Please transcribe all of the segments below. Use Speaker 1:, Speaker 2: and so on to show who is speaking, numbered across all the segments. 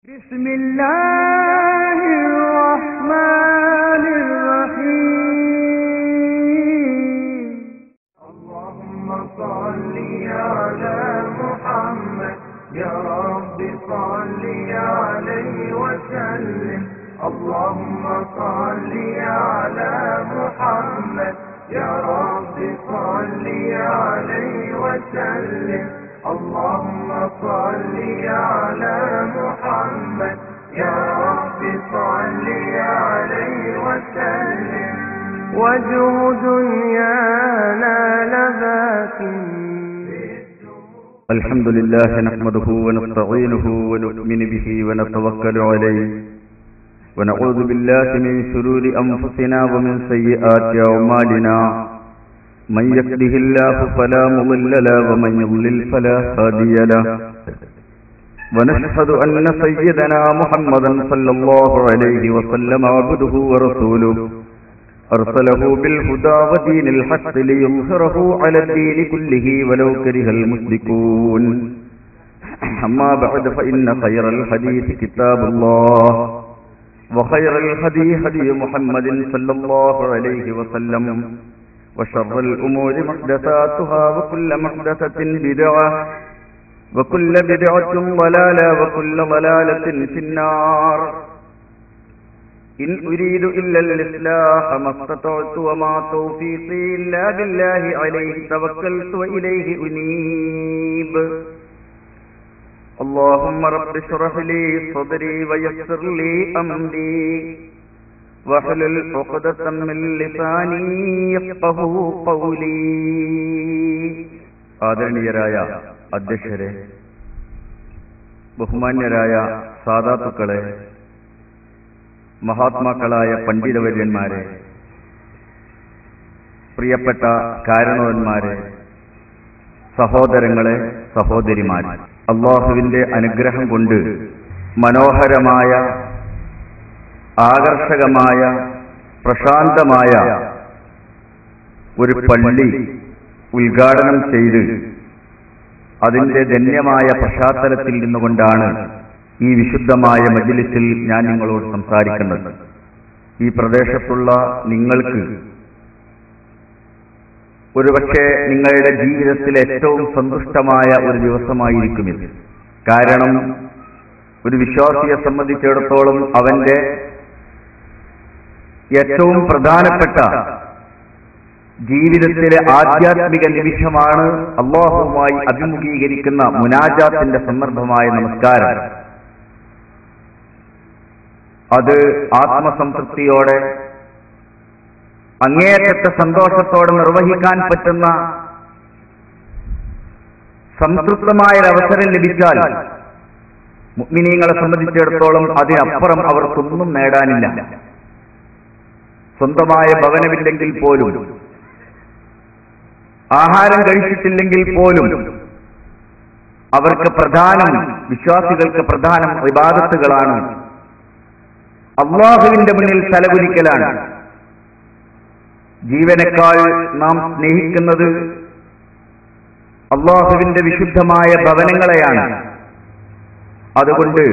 Speaker 1: ബിസ്മില്ലാഹിർ-റഹ്മാനിർ-റഹീം. അല്ലാഹുമ്മ സ്വല്ലി അലാ മുഹമ്മദ് യാ റബ്ബി സ്വല്ലി അലൈഹി വസല്ലം. അല്ലാഹുമ്മ സ്വല്ലി അലാ മുഹമ്മദ് യാ റബ്ബി സ്വല്ലി അലൈഹി വസല്ലം. اللهم صل على محمد يا رب صل عليه وسلم. وجه دنيانا لذات.
Speaker 2: الحمد لله نحمده ونستعينه ونؤمن به ونتوكل عليه ونعوذ بالله من شرور أنفسنا ومن سيئات أعمالنا. من يهده الله فلا مضل له ومن يضلل فلا هادي له. ونشهد أن سيدنا محمدا صلى الله عليه وسلم عبده ورسوله أرسله بالهدى ودين الحق ليظهره على الدين كله ولو كره المشركون. أما بعد فإن خير الحديث كتاب الله وخير الهدي هدي محمد صلى الله عليه وسلم وشر الأمور محدثاتها وكل محدثة بدعة وكل بدعة ضلالة وكل ضلالة في النار. إن أريد إلا الإصلاح ما استطعت وما توفيقي إلا بالله عليه توكلت وإليه أنيب. اللهم رب اشرح لي صدري ويسر لي أمري واحلل عقدة من لساني يفقهوا قولي. ആദരണീയരായ അധ്യക്ഷരെ, ബഹുമാന്യരായ സാദാത്തുക്കളെ, മഹാത്മാക്കളായ പണ്ഡിതവര്യന്മാരെ, പ്രിയപ്പെട്ട കാരണവന്മാരെ, സഹോദരങ്ങളെ, സഹോദരിമാരെ, അല്ലാഹുവിന്റെ അനുഗ്രഹം കൊണ്ട് മനോഹരമായ, ആകർഷകമായ, പ്രശാന്തമായ ഒരു പള്ളി ഉദ്ഘാടനം ചെയ്ത് അതിന്റെ ധന്യമായ പശ്ചാത്തലത്തിൽ നിന്നുകൊണ്ടാണ് ഈ വിശുദ്ധമായ മജ്ലിസിൽ ഞാൻ നിങ്ങളോട് സംസാരിക്കുന്നത്. ഈ പ്രദേശത്തുള്ള നിങ്ങൾക്ക് ഒരുപക്ഷെ നിങ്ങളുടെ ജീവിതത്തിലെ ഏറ്റവും സന്തുഷ്ടമായ ഒരു ദിവസമായിരിക്കും ഇത്. കാരണം ഒരു വിശ്വാസിയെ സംബന്ധിച്ചിടത്തോളം അവന്റെ ഏറ്റവും പ്രധാനപ്പെട്ട ജീവിതത്തിലെ ആധ്യാത്മിക നിമിഷമാണ് അല്ലാഹുവുമായി അഭിമുഖീകരിക്കുന്ന മുനാജാത്തിന്റെ സന്ദർഭമായ നമസ്കാരം. അത് ആത്മസംതൃപ്തിയോടെ, അങ്ങേയറ്റത്തെ സന്തോഷത്തോടെ നിർവഹിക്കാൻ പറ്റുന്ന സംതൃപ്തമായൊരവസരം ലഭിച്ചാൽ മുഅ്മിനീങ്ങളെ സംബന്ധിച്ചിടത്തോളം അതിനപ്പുറം അവർക്കൊന്നും നേടാനില്ല. സ്വന്തമായ ഭവനമില്ലെങ്കിൽ പോലും, ആഹാരം കഴിച്ചിട്ടില്ലെങ്കിൽ പോലും അവർക്ക് പ്രധാനം, വിശ്വാസികൾക്ക് പ്രധാനം ഇബാദത്തുകളാണ്, അല്ലാഹുവിന്റെ മുന്നിൽ തലകുനിക്കലാണ്. ജീവനേക്കാൾ നാം സ്നേഹിക്കുന്നത് അല്ലാഹുവിന്റെ വിശുദ്ധമായ ഭവനങ്ങളെയാണ്. അതുകൊണ്ട്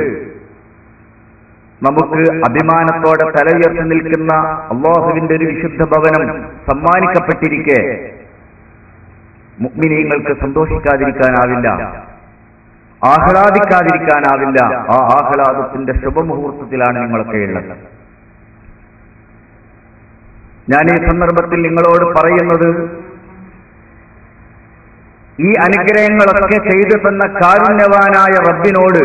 Speaker 2: നമുക്ക് അഭിമാനത്തോടെ തല ഉയർത്തി നിൽക്കുന്ന അല്ലാഹുവിന്റെ ഒരു വിശുദ്ധ ഭവനം സമ്മാനിക്കപ്പെട്ടിരിക്കെ മുഅ്മിനീങ്ങൾക്ക് സന്തോഷിക്കാതിരിക്കാനാവില്ല, ആഹ്ലാദിക്കാതിരിക്കാനാവില്ല. ആ ആഹ്ലാദത്തിന്റെ ശുഭമുഹൂർത്തത്തിലാണ് നിങ്ങളൊക്കെ ഉള്ളത്. ഞാൻ ഈ സന്ദർഭത്തിൽ നിങ്ങളോട് പറയുന്നത്, ഈ അനുഗ്രഹങ്ങളൊക്കെ ചെയ്തു തന്ന കാരുണ്യവാനായ റബ്ബിനോട്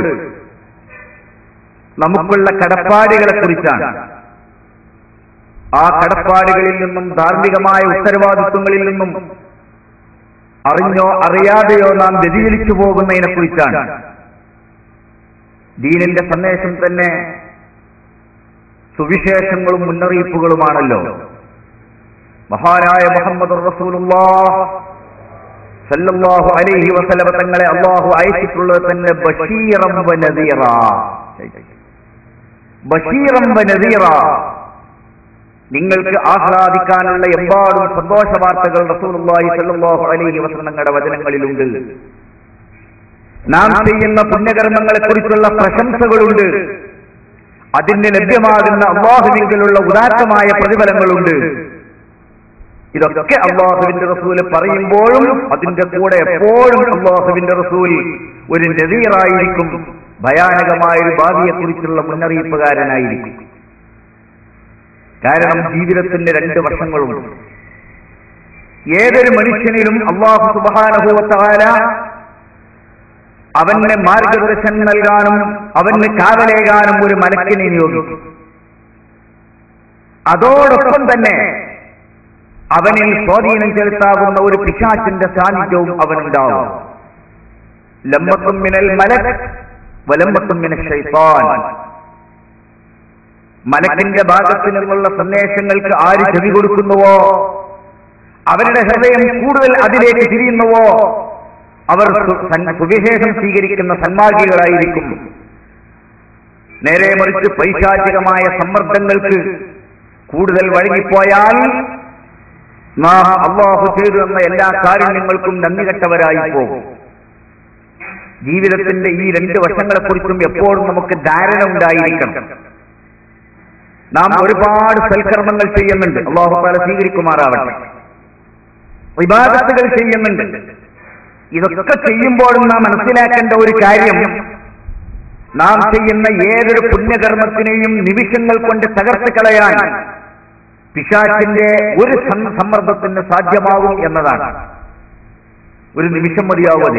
Speaker 2: നമുക്കുള്ള കടപ്പാടുകളെ കുറിച്ചാണ്. ആ കടപ്പാടുകളിൽ നിന്നും, ധാർമ്മികമായ ഉത്തരവാദിത്വങ്ങളിൽ നിന്നും അറിഞ്ഞോ അറിയാതെയോ നാം വ്യതിചലിച്ചു പോകുന്നതിനെ കുറിച്ചാണ്. ദീനിന്റെ സന്ദേശം തന്നെ സുവിശേഷങ്ങളും മുന്നറിയിപ്പുകളുമാണല്ലോ. മഹാനായ മുഹമ്മദുർ റസൂലുള്ളാഹ് സല്ലല്ലാഹു അലൈഹി വസല്ലം തങ്ങളെ അല്ലാഹു അയച്ചിട്ടുള്ളത് തന്നെ ബശീറൻ വ നദീറ. ബശീറൻ വ നദീറ, നിങ്ങൾക്ക് ആഹ്ലാദിക്കാനുള്ള എമ്പാടും സന്തോഷ വാർത്തകൾ റസൂലുള്ളാഹി സ്വല്ലല്ലാഹു അലൈഹി വസല്ലം തങ്ങളുടെ വചനങ്ങളിലുണ്ട്. നാം ചെയ്യുന്ന പുണ്യകർമ്മങ്ങളെക്കുറിച്ചുള്ള പ്രശംസകളുണ്ട്. അതിന് ലഭ്യമാകുന്ന അല്ലാഹുവിലുള്ള ഉദാത്തമായ പ്രതിഫലങ്ങളുണ്ട്. ഇതൊക്കെ അല്ലാഹുവിന്റെ റസൂൽ പറയുമ്പോഴും അതിന്റെ കൂടെ എപ്പോഴും അല്ലാഹുവിന്റെ റസൂൽ ഒരു നദീറായിരിക്കും, ഭയാനകമായ ഒരു ഭാവിയെക്കുറിച്ചുള്ള മുന്നറിയിപ്പുകാരനായിരിക്കും. കാരണം ജീവിതത്തിന്റെ രണ്ട് വശങ്ങളുണ്ട്. ഏതൊരു മനുഷ്യനിലും അല്ലാഹു സുബ്ഹാനഹു വ തആല അവന് മാർഗദർശനം നൽകാനും അവന് കാവലേകാനും ഒരു മലക്കിനെ നിയോഗിക്കും. അതോടൊപ്പം തന്നെ അവനിൽ സ്വാധീനം ചെലുത്താവുന്ന ഒരു പിശാചിന്റെ സാന്നിധ്യവും അവനുണ്ടാവും. ലമ്മത്തും മിനൽ മലക് വലമ്മത്തും മിനശ് ശൈത്താൻ. മലക്കിന്റെ ഭാഗത്തു നിന്നുള്ള സന്ദേശങ്ങൾക്ക് ആര് ചെവി കൊടുക്കുന്നുവോ, അവരുടെ ഹൃദയം കൂടുതൽ അതിലേക്ക് തിരിയുന്നുവോ, അവർ സുവിശേഷം സ്വീകരിക്കുന്ന സന്മാർഗികളായിരിക്കും. നേരെ മറിച്ച് പൈശാചികമായ സമ്മർദ്ദങ്ങൾക്ക് കൂടുതൽ വഴങ്ങിപ്പോയാൽ നാം അല്ലാഹു ചെയ്തു എന്ന എല്ലാ കാരുണ്യങ്ങൾക്കും നന്ദി കെട്ടവരായി പോകും. ജീവിതത്തിന്റെ ഈ രണ്ട് വശങ്ങളെക്കുറിച്ചും എപ്പോഴും നമുക്ക് ധാരണ ഉണ്ടായിരിക്കണം. നാം ഒരുപാട് സൽക്കർമ്മങ്ങൾ ചെയ്യുന്നുണ്ട്, അല്ലാഹു തആല സ്വീകരിക്കുമാറാവട്ടെ. ഇബാദത്തുകൾ ചെയ്യുന്നുണ്ട്. ഇതൊക്കെ ചെയ്യുമ്പോഴും നാം മനസ്സിലാക്കേണ്ട ഒരു കാര്യം, നാം ചെയ്യുന്ന ഏതൊരു പുണ്യകർമ്മത്തിനെയും നിമിഷങ്ങൾ കൊണ്ട് തകർത്ത് കളയാൻ പിശാചിന്റെ ഒരു സമ്മർദ്ദത്തിന് സാധ്യമാകും എന്നതാണ്. ഒരു നിമിഷം മതിയാവും.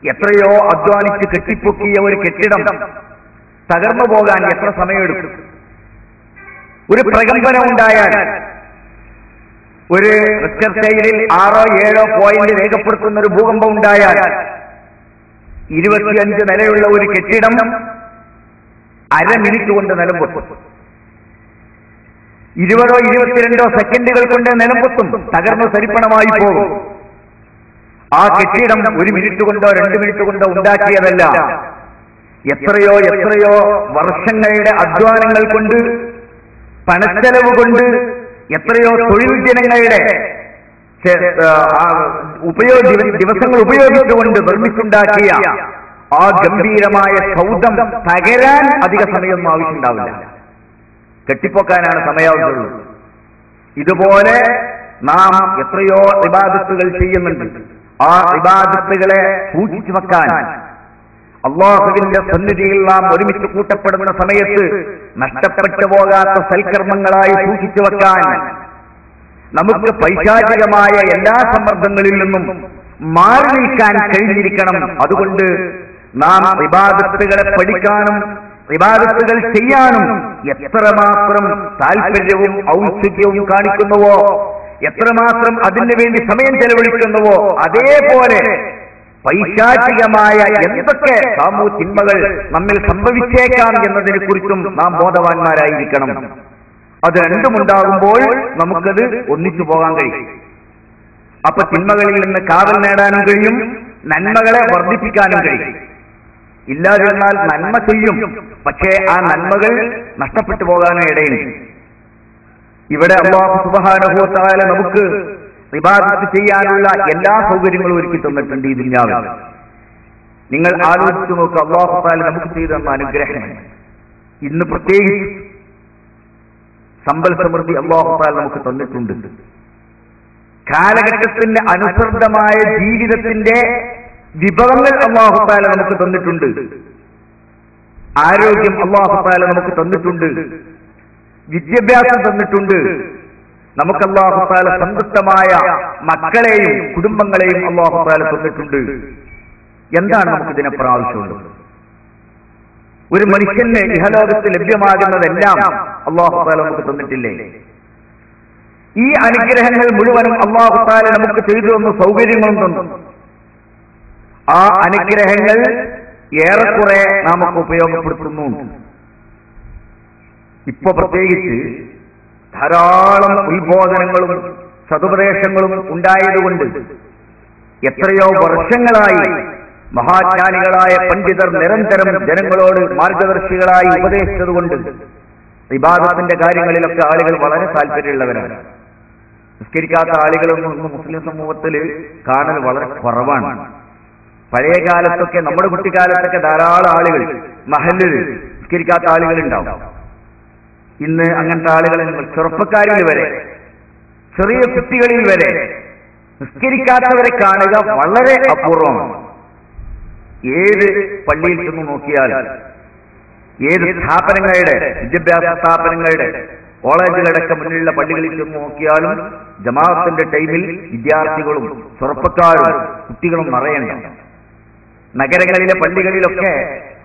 Speaker 2: എത്രയോ അധ്വാനിച്ച് കെട്ടിപ്പൊക്കിയ ഒരു കെട്ടിടം തകർന്നു പോകാൻ എത്ര സമയമെടുക്കും? ഒരു പ്രകമ്പനം ഉണ്ടായാൽ, ഒരു റിക്ടർ സ്കെയിലിൽ 6-7 പോയിന്റ് രേഖപ്പെടുത്തുന്ന ഒരു ഭൂകമ്പം ഉണ്ടായാൽ 25 നിലയുള്ള ഒരു കെട്ടിടം അരമിനിറ്റ് കൊണ്ട് നിലംപൊത്തും. 20-22 സെക്കൻഡുകൾ കൊണ്ട് നിലംപൊത്തും, തകർന്നു തരിപ്പണമായി പോകും. ആ കെട്ടിടം 1 മിനിറ്റ് കൊണ്ടോ 2 മിനിറ്റ് കൊണ്ടോ ഉണ്ടാക്കിയതല്ല. എത്രയോ വർഷങ്ങളുടെ അധ്വാനങ്ങൾ കൊണ്ട്, പണച്ചെലവ് കൊണ്ട്, എത്രയോ തൊഴിൽ ജനങ്ങളുടെ ദിവസങ്ങൾ ഉപയോഗിച്ചുകൊണ്ട് നിർമ്മിച്ചുണ്ടാക്കിയ ആ ഗംഭീരമായ സൗധം തകരാൻ അധിക സമയമൊന്നും ആവശ്യമുണ്ടാവില്ല. കെട്ടിപ്പൊക്കാനാണ് സമയാവശ്യമുള്ളൂ. ഇതുപോലെ നാം എത്രയോ ഇബാദത്തുകൾ ചെയ്യുന്നുണ്ട്. ആ ഇബാദത്തുകളെ സൂക്ഷിച്ചു വെക്കാൻ, അല്ലാഹുവിന്റെ സന്നിധിയിൽ നാം ഒരുമിച്ച് കൂട്ടപ്പെടുന്ന സമയത്ത് നഷ്ടപ്പെട്ടു പോകാത്ത സൽക്കർമ്മങ്ങളായി സൂക്ഷിച്ചു വെക്കാൻ, നമുക്ക് പൈശാചികമായ എല്ലാ സമ്മർദ്ദങ്ങളിൽ നിന്നും മാറി നിൽക്കാൻ കഴിഞ്ഞിരിക്കണം. അതുകൊണ്ട് നാം ഇബാദത്തുകളെ പഠിക്കാനും ഇബാദത്തുകൾ ചെയ്യാനും എത്രമാത്രം താല്പര്യവും ഔത്സുക്യവും കാണിക്കുന്നുവോ, എത്രമാത്രം അതിനു വേണ്ടി സമയം ചെലവഴിക്കുന്നുവോ, അതേപോലെ പൈശാചികമായ എന്തൊക്കെ തിന്മകൾ നമ്മിൽ സംഭവിച്ചേക്കാം എന്നതിനെ കുറിച്ചും നാം ബോധവാന്മാരായിരിക്കണം. അത് രണ്ടുമുണ്ടാകുമ്പോൾ നമുക്കത് ഒന്നിച്ചു പോകാൻ കഴിയും. അപ്പൊ തിന്മകളിൽ നിന്ന് കാവൽ നേടാനും കഴിയും, നന്മകളെ വർദ്ധിപ്പിക്കാനും കഴിയും. ഇല്ലാതിരുന്നാൽ നന്മ ചെയ്യും, പക്ഷേ ആ നന്മകൾ നഷ്ടപ്പെട്ടു പോകാനും ഇടയുണ്ട്. ഇവിടെ അല്ലാഹു സുബ്ഹാനഹു വ തആല നമുക്ക് ഇബാദത്ത് ചെയ്യാനുള്ള എല്ലാ സൗകര്യങ്ങളും ഒരുക്കി തന്നിട്ടുണ്ട് ഈ ദുനിയാവിൽ. നിങ്ങൾ ആലോചിച്ചു നോക്കുക, അല്ലാഹു തആല നമുക്ക് ചെയ്തു തന്ന അനുഗ്രഹം. ഇന്ന് പ്രത്യേകിച്ച് സമ്പൽ സമൃദ്ധി അല്ലാഹു തആല നമുക്ക് തന്നിട്ടുണ്ട്. കാലഘട്ടത്തിന് അനുസൃതമായ ജീവിതത്തിന്റെ വിഭവങ്ങൾ അല്ലാഹു തആല നമുക്ക് തന്നിട്ടുണ്ട്. ആരോഗ്യം അല്ലാഹു തആല നമുക്ക് തന്നിട്ടുണ്ട്. വിദ്യാഭ്യാസം തന്നിട്ടുണ്ട്. നമുക്ക് അല്ലാഹു തആല സന്തുഷ്ടമായ മക്കളെയും കുടുംബങ്ങളെയും അല്ലാഹു തആല തന്നിട്ടുണ്ട്. എന്താണ് നമുക്ക് ഇതിനപ്പുറം ആവശ്യമുള്ളത്? ഒരു മനുഷ്യന് ഇഹലോകത്ത് ലഭ്യമാകുന്നതെല്ലാം അല്ലാഹു തആല നമുക്ക് തന്നിട്ടില്ലേ? ഈ അനുഗ്രഹങ്ങൾ മുഴുവനും അല്ലാഹു തആല നമുക്ക് ചെയ്തു തന്ന സൗകര്യങ്ങളും തന്നു. ആ അനുഗ്രഹങ്ങൾ ഏറെക്കുറെ നമുക്ക് ഉപയോഗപ്പെടുത്തുന്നു. ഇപ്പൊ പ്രത്യേകിച്ച് ധാരാളം ഉത്ബോധനങ്ങളും സതുപദേശങ്ങളും ഉണ്ടായതുകൊണ്ട് എത്രയോ വർഷങ്ങളായി മഹാജ്ഞാനികളായ പണ്ഡിതർ നിരന്തരം ജനങ്ങളോട് മാർഗദർശികളായി ഉപദേശിച്ചതുകൊണ്ട് ഇബാദത്തിന്റെ കാര്യങ്ങളിലൊക്കെ ആളുകൾ വളരെ താല്പര്യമുള്ളവരാണ്. നിസ്കരിക്കാത്ത ആളുകളൊന്നും മുസ്ലിം സമൂഹത്തിൽ കാണൽ വളരെ കുറവാണ്. പഴയ കാലത്തൊക്കെ, നമ്മുടെ കുട്ടിക്കാലത്തൊക്കെ ധാരാളം ആളുകൾ മഹല്ലിൽ നിസ്കരിക്കാത്ത ആളുകളുണ്ടാവും. ഇന്ന് അങ്ങനത്തെ ആളുകൾ ചെറുപ്പക്കാരിൽ വരെ, ചെറിയ കുട്ടികളിൽ വരെ നിസ്കരിക്കാത്തവരെ കാണുക വളരെ അപൂർവമാണ്. ഏത് പള്ളിയിൽ ചെന്ന് നോക്കിയാൽ, ഏത് സ്ഥാപനങ്ങളുടെ, വിദ്യാഭ്യാസ സ്ഥാപനങ്ങളുടെ, കോളേജുകളടക്കം മുന്നിലുള്ള പള്ളികളിൽ ചെന്ന് നോക്കിയാലും ജമാഅത്തിന്റെ ടൈമിൽ വിദ്യാർത്ഥികളും ചെറുപ്പക്കാരും കുട്ടികളും നിറയണ്ട. നഗരങ്ങളിലെ പള്ളികളിലൊക്കെ,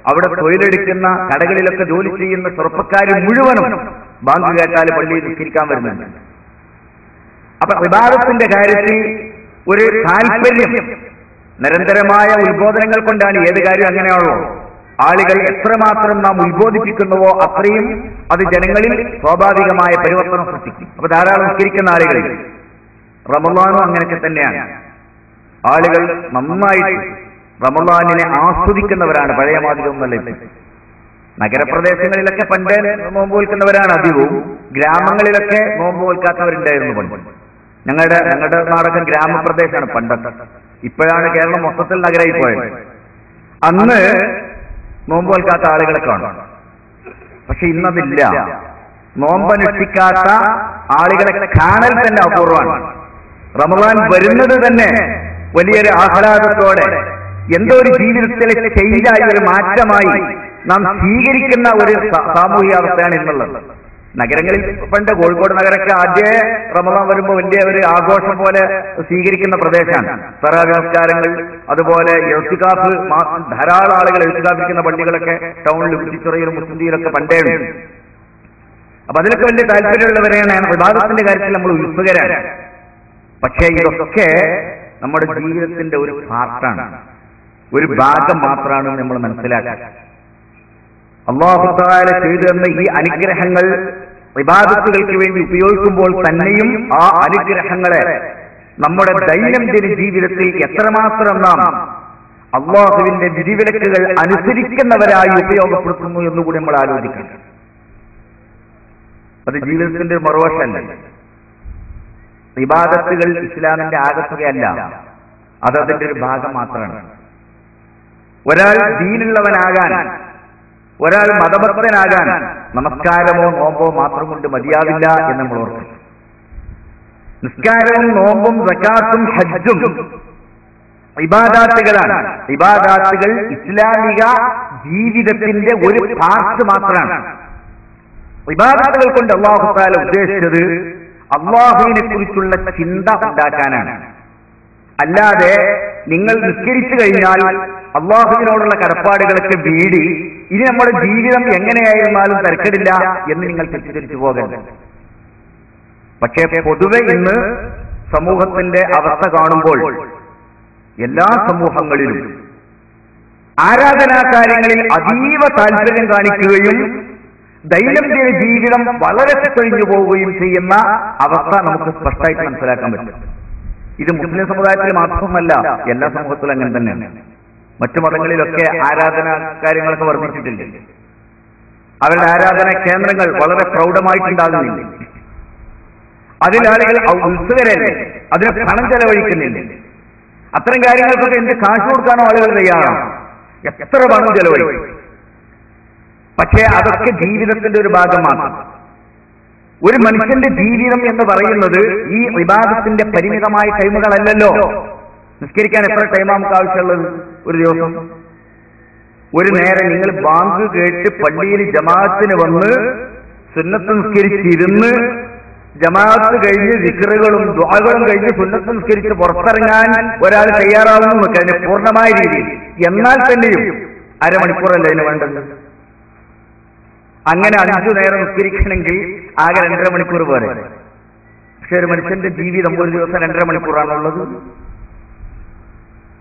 Speaker 2: അവിടെ തൊഴിലെടുക്കുന്ന കടകളിലൊക്കെ ജോലി ചെയ്യുന്ന ചെറുപ്പക്കാർ മുഴുവനും ബാങ്ക് കേട്ടാൽ പള്ളിയിൽ നിസ്കരിക്കാൻ വരുന്നുണ്ട്. അപ്പൊ ഇബാദത്തിന്റെ കാര്യത്തിൽ ഒരു താല്പര്യം, നിരന്തരമായ ഉത്ബോധനങ്ങൾ കൊണ്ടാണ് ഏത് കാര്യം അങ്ങനെയുള്ളൂ. ആളുകൾ എത്രമാത്രം നാം ഉത്ബോധിപ്പിക്കുന്നുവോ അത്രയും അത് ജനങ്ങളിൽ സ്വാഭാവികമായ പരിവർത്തനം സൃഷ്ടിക്കും. അപ്പൊ ധാരാളം നിസ്കരിക്കുന്ന ആളുകൾ, റമളാനും അങ്ങനെയൊക്കെ തന്നെയാണ്. ആളുകൾ നന്നായിട്ട് റമളാനിനെ ആസ്വദിക്കുന്നവരാണ്. പഴയ മാതിരിയൊന്നല്ല. നഗരപ്രദേശങ്ങളിലൊക്കെ പണ്ട് നോമ്പ് നോൽക്കുന്നവരാണ് അധികവും. ഗ്രാമങ്ങളിലൊക്കെ നോമ്പ് നോൽക്കാത്തവരുണ്ടായിരുന്നു പണ്ട്. ഞങ്ങളുടെ നാടൊക്കെ ഗ്രാമപ്രദേശമാണ് പണ്ടത്തെ. ഇപ്പോഴാണ് കേരളം മൊത്തത്തിൽ നഗരമായി പോയത്. അന്ന് നോമ്പ് നോൽക്കാത്ത ആളുകളെ കാണും. പക്ഷെ ഇന്നതില്ല. നോമ്പനുഷ്ഠിക്കാത്ത ആളുകളെ കാണൽ തന്നെ അപൂർവമാണ്. റമളാൻ വരുന്നത് തന്നെ വലിയൊരു ആഹ്ലാദത്തോടെ, എന്തോ ഒരു ജീവിതത്തിലെ ചേഞ്ചായി, ഒരു മാറ്റമായി നാം സ്വീകരിക്കുന്ന ഒരു സാമൂഹിക അവസ്ഥയാണ് ഇന്നുള്ളത്. നഗരങ്ങളിൽ പണ്ട് കോഴിക്കോട് നഗരമൊക്കെ ആദ്യ റമളാൻ വരുമ്പോൾ വലിയ ഒരു ആഘോഷം പോലെ സ്വീകരിക്കുന്ന പ്രദേശമാണ്. തറാവീഹ് നമസ്കാരങ്ങൾ, അതുപോലെ ഇഅ്തികാഫ്, ധാരാളം ആളുകൾ ഇഅ്തികാഫിക്കുന്ന പള്ളികളൊക്കെ ടൗണിലും കുറ്റിച്ചുറയിലും മുസ്ലിംദിയിലൊക്കെ പണ്ടേ ഉണ്ട്. അപ്പൊ അതിലൊക്കെ വലിയ താല്പര്യമുള്ളവരെയാണ്. ഇബാദത്തിന്റെ കാര്യത്തിൽ നമ്മൾ ഉത്സുകരാണ്. പക്ഷേ ഇതൊക്കെ നമ്മുടെ ജീവിതത്തിന്റെ ഒരു പാർട്ടാണ്, ഒരു ഭാഗം മാത്രമാണ് നമ്മൾ മനസ്സിലാക്കുക. അല്ലാഹു തആല ചെയ്തു തന്ന ഈ അനുഗ്രഹങ്ങൾ ഇബാദത്തുകൾക്ക് വേണ്ടി ഉപയോഗിക്കുമ്പോൾ തന്നെയും ആ അനുഗ്രഹങ്ങളെ നമ്മുടെ ദൈനംദിന ജീവിതത്തിൽ എത്രമാത്രം നാം അല്ലാഹുവിന്റെ വിധിവിലക്കുകൾ അനുസരിക്കുന്നവരായി ഉപയോഗപ്പെടുത്തുന്നു എന്നുകൂടി നമ്മൾ ആലോചിക്കണം. അത് ജീവിതത്തിന്റെ മറുവശമല്ല. ഇബാദത്തുകൾ ഇസ്ലാമിന്റെ ആകത്തുകയല്ല, അതതിന്റെ ഒരു ഭാഗം മാത്രമാണ്. ഒരാൾ ദീനുള്ളവനാകാൻ, ഒരാൾ മതഭക്തനാകാൻ നമസ്കാരമോ നോമ്പോ മാത്രം കൊണ്ട് മതിയാവില്ല എന്ന് നമ്മൾ ഓർക്കണം. നിസ്കാരവും നോമ്പും സകാത്തും ഹജ്ജും ഇബാദാത്തുകളാണ്. ഇബാദാത്തുകൾ ഇസ്ലാമിക ജീവിതത്തിന്റെ ഒരു പാർട്ട് മാത്രമാണ്. ഇബാദത്തുകൾ കൊണ്ട് അല്ലാഹു തആല ഉദ്ദേശിച്ചത് അല്ലാഹുവിനെ കുറിച്ചുള്ള ചിന്ത ഉണ്ടാക്കാനാണ്. അല്ലാതെ നിങ്ങൾ നിസ്കരിച്ചു കഴിഞ്ഞാൽ അല്ലാഹുവിനോടുള്ള കടപ്പാടുകളൊക്കെ വീടി ഇനി നമ്മുടെ ജീവിതം എങ്ങനെയായിരുന്നാലും തരക്കേടില്ല എന്ന് നിങ്ങൾ തെറ്റിദ്ധരിച്ചു പോകരുത്. പക്ഷേ പൊതുവെ ഇന്ന് സമൂഹത്തിന്റെ അവസ്ഥ കാണുമ്പോൾ എല്ലാ സമൂഹങ്ങളിലും ആരാധനാ കാര്യങ്ങളിൽ അതീവ താല്പര്യം കാണിക്കുകയും ദൈനംദിന ജീവിതം വളരെ കഴിഞ്ഞു പോവുകയും ചെയ്യുന്ന അവസ്ഥ നമുക്ക് സ്പഷ്ടമായിട്ട് മനസ്സിലാക്കാൻ പറ്റും. ഇത് മുസ്ലിം സമുദായത്തിൽ മാത്രമല്ല, എല്ലാ സമൂഹത്തിലും അങ്ങനെ തന്നെയാണ്. മറ്റു മതങ്ങളിലൊക്കെ ആരാധനാ കാര്യങ്ങളൊക്കെ വർദ്ധിച്ചിട്ടില്ലേ? അവരുടെ ആരാധനാ കേന്ദ്രങ്ങൾ വളരെ പ്രൗഢമായിട്ടുണ്ടാകുന്നില്ലേ? അതിലാളുകൾ ഉത്സുകരല്ലേ? അതിന് പണം ചെലവഴിക്കുന്നില്ലേ? അത്തരം കാര്യങ്ങൾക്കൊക്കെ എന്ത് കാശ് കൊടുക്കാനോ ആളുകൾ തയ്യാറാണ്. എത്ര പണം ചെലവഴിക്കും. പക്ഷേ അതൊക്കെ ജീവിതത്തിന്റെ ഒരു ഭാഗം മാത്രം. ഒരു മനുഷ്യന്റെ ജീവിതം എന്ന് പറയുന്നത് ഈ ഇബാദത്തിന്റെ പരിമിതമായ ടൈമുകളല്ലല്ലോ. നിസ്കരിക്കാൻ എത്ര ടൈമാണ് നമുക്ക് ആവശ്യമുള്ളത് ഒരു ദിവസം? ഒരു നേരം നിങ്ങൾ ബാങ്ക് കേട്ട് പള്ളിയിൽ ജമാഅത്തിന് വന്ന് സുന്നത്ത് നിസ്കരിച്ചിരുന്ന് ജമാഅത്ത് കഴിഞ്ഞ് ദിക്റുകളും ദുആകളും കഴിഞ്ഞ് സുന്നത്ത് നിസ്കരിച്ച് പുറത്തിറങ്ങാൻ ഒരാൾ തയ്യാറാവുന്നു കഴിഞ്ഞ പൂർണ്ണമായ രീതിയിൽ. എന്നാൽ തന്നെയും അരമണിക്കൂറല്ല അതിന് വേണ്ടത്. അങ്ങനെ 5 നേരം നിസ്കരിക്കണമെങ്കിൽ ആകെ 2.5 മണിക്കൂർ പോരെ. പക്ഷെ ഒരു മനുഷ്യന്റെ ജീവിതം ഒരു ദിവസം 2.5 മണിക്കൂറാണുള്ളത്.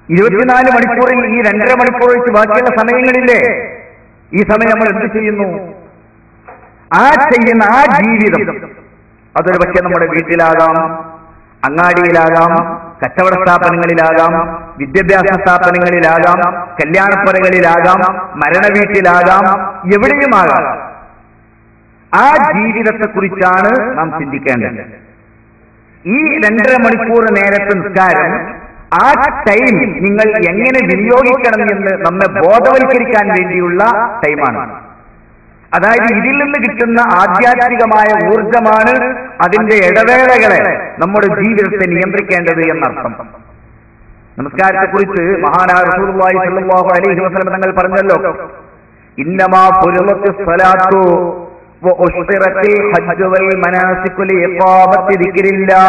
Speaker 2: 24 മണിക്കൂറിൽ ഈ 2.5 മണിക്കൂർ വെച്ച് ബാക്കിയുള്ള സമയങ്ങളില്ലേ? ഈ സമയം നമ്മൾ എന്ത് ചെയ്യുന്നു? ചെയ്യുന്ന ആ ജീവിതം അതൊരു പക്ഷെ നമ്മുടെ വീട്ടിലാകാം, അങ്ങാടിയിലാകാം, കച്ചവട സ്ഥാപനങ്ങളിലാകാം, വിദ്യാഭ്യാസ സ്ഥാപനങ്ങളിലാകാം, കല്യാണപ്പുരകളിലാകാം, മരണവീട്ടിലാകാം, എവിടെയുമാകാം. ആ ജീവിതത്തെക്കുറിച്ചാണ് നാം ചിന്തിക്കേണ്ടത്. ഈ 2.5 മണിക്കൂർ നേരത്തെ നിസ്കാരം ആ ടൈം നിങ്ങൾ എങ്ങനെ വിനിയോഗിക്കണം എന്ന് നമ്മെ ബോധവൽക്കരിക്കാൻ വേണ്ടിയുള്ള ടൈമാണ്. അതായത് ഇതിൽ നിന്ന് കിട്ടുന്ന ആധ്യാത്മികമായ ഊർജമാണ് അതിന്റെ ഇടവേളകളെ നമ്മുടെ ജീവിതത്തെ നിയന്ത്രിക്കേണ്ടത് എന്നർത്ഥം. നമസ്കാരത്തെക്കുറിച്ച് മഹാനായ റസൂലുള്ളാഹി സ്വല്ലല്ലാഹു അലൈഹി വസല്ലം തങ്ങൾ പറഞ്ഞല്ലോ, ഇന്നമാ ഫുരിളത്തിസ് സ്വലാത്തു വഉശ്തിറത്തിൽ ഹജ്ജു വൽ മനാസികു ലിഇഖാമത്തി ദിക്രില്ലാഹ്.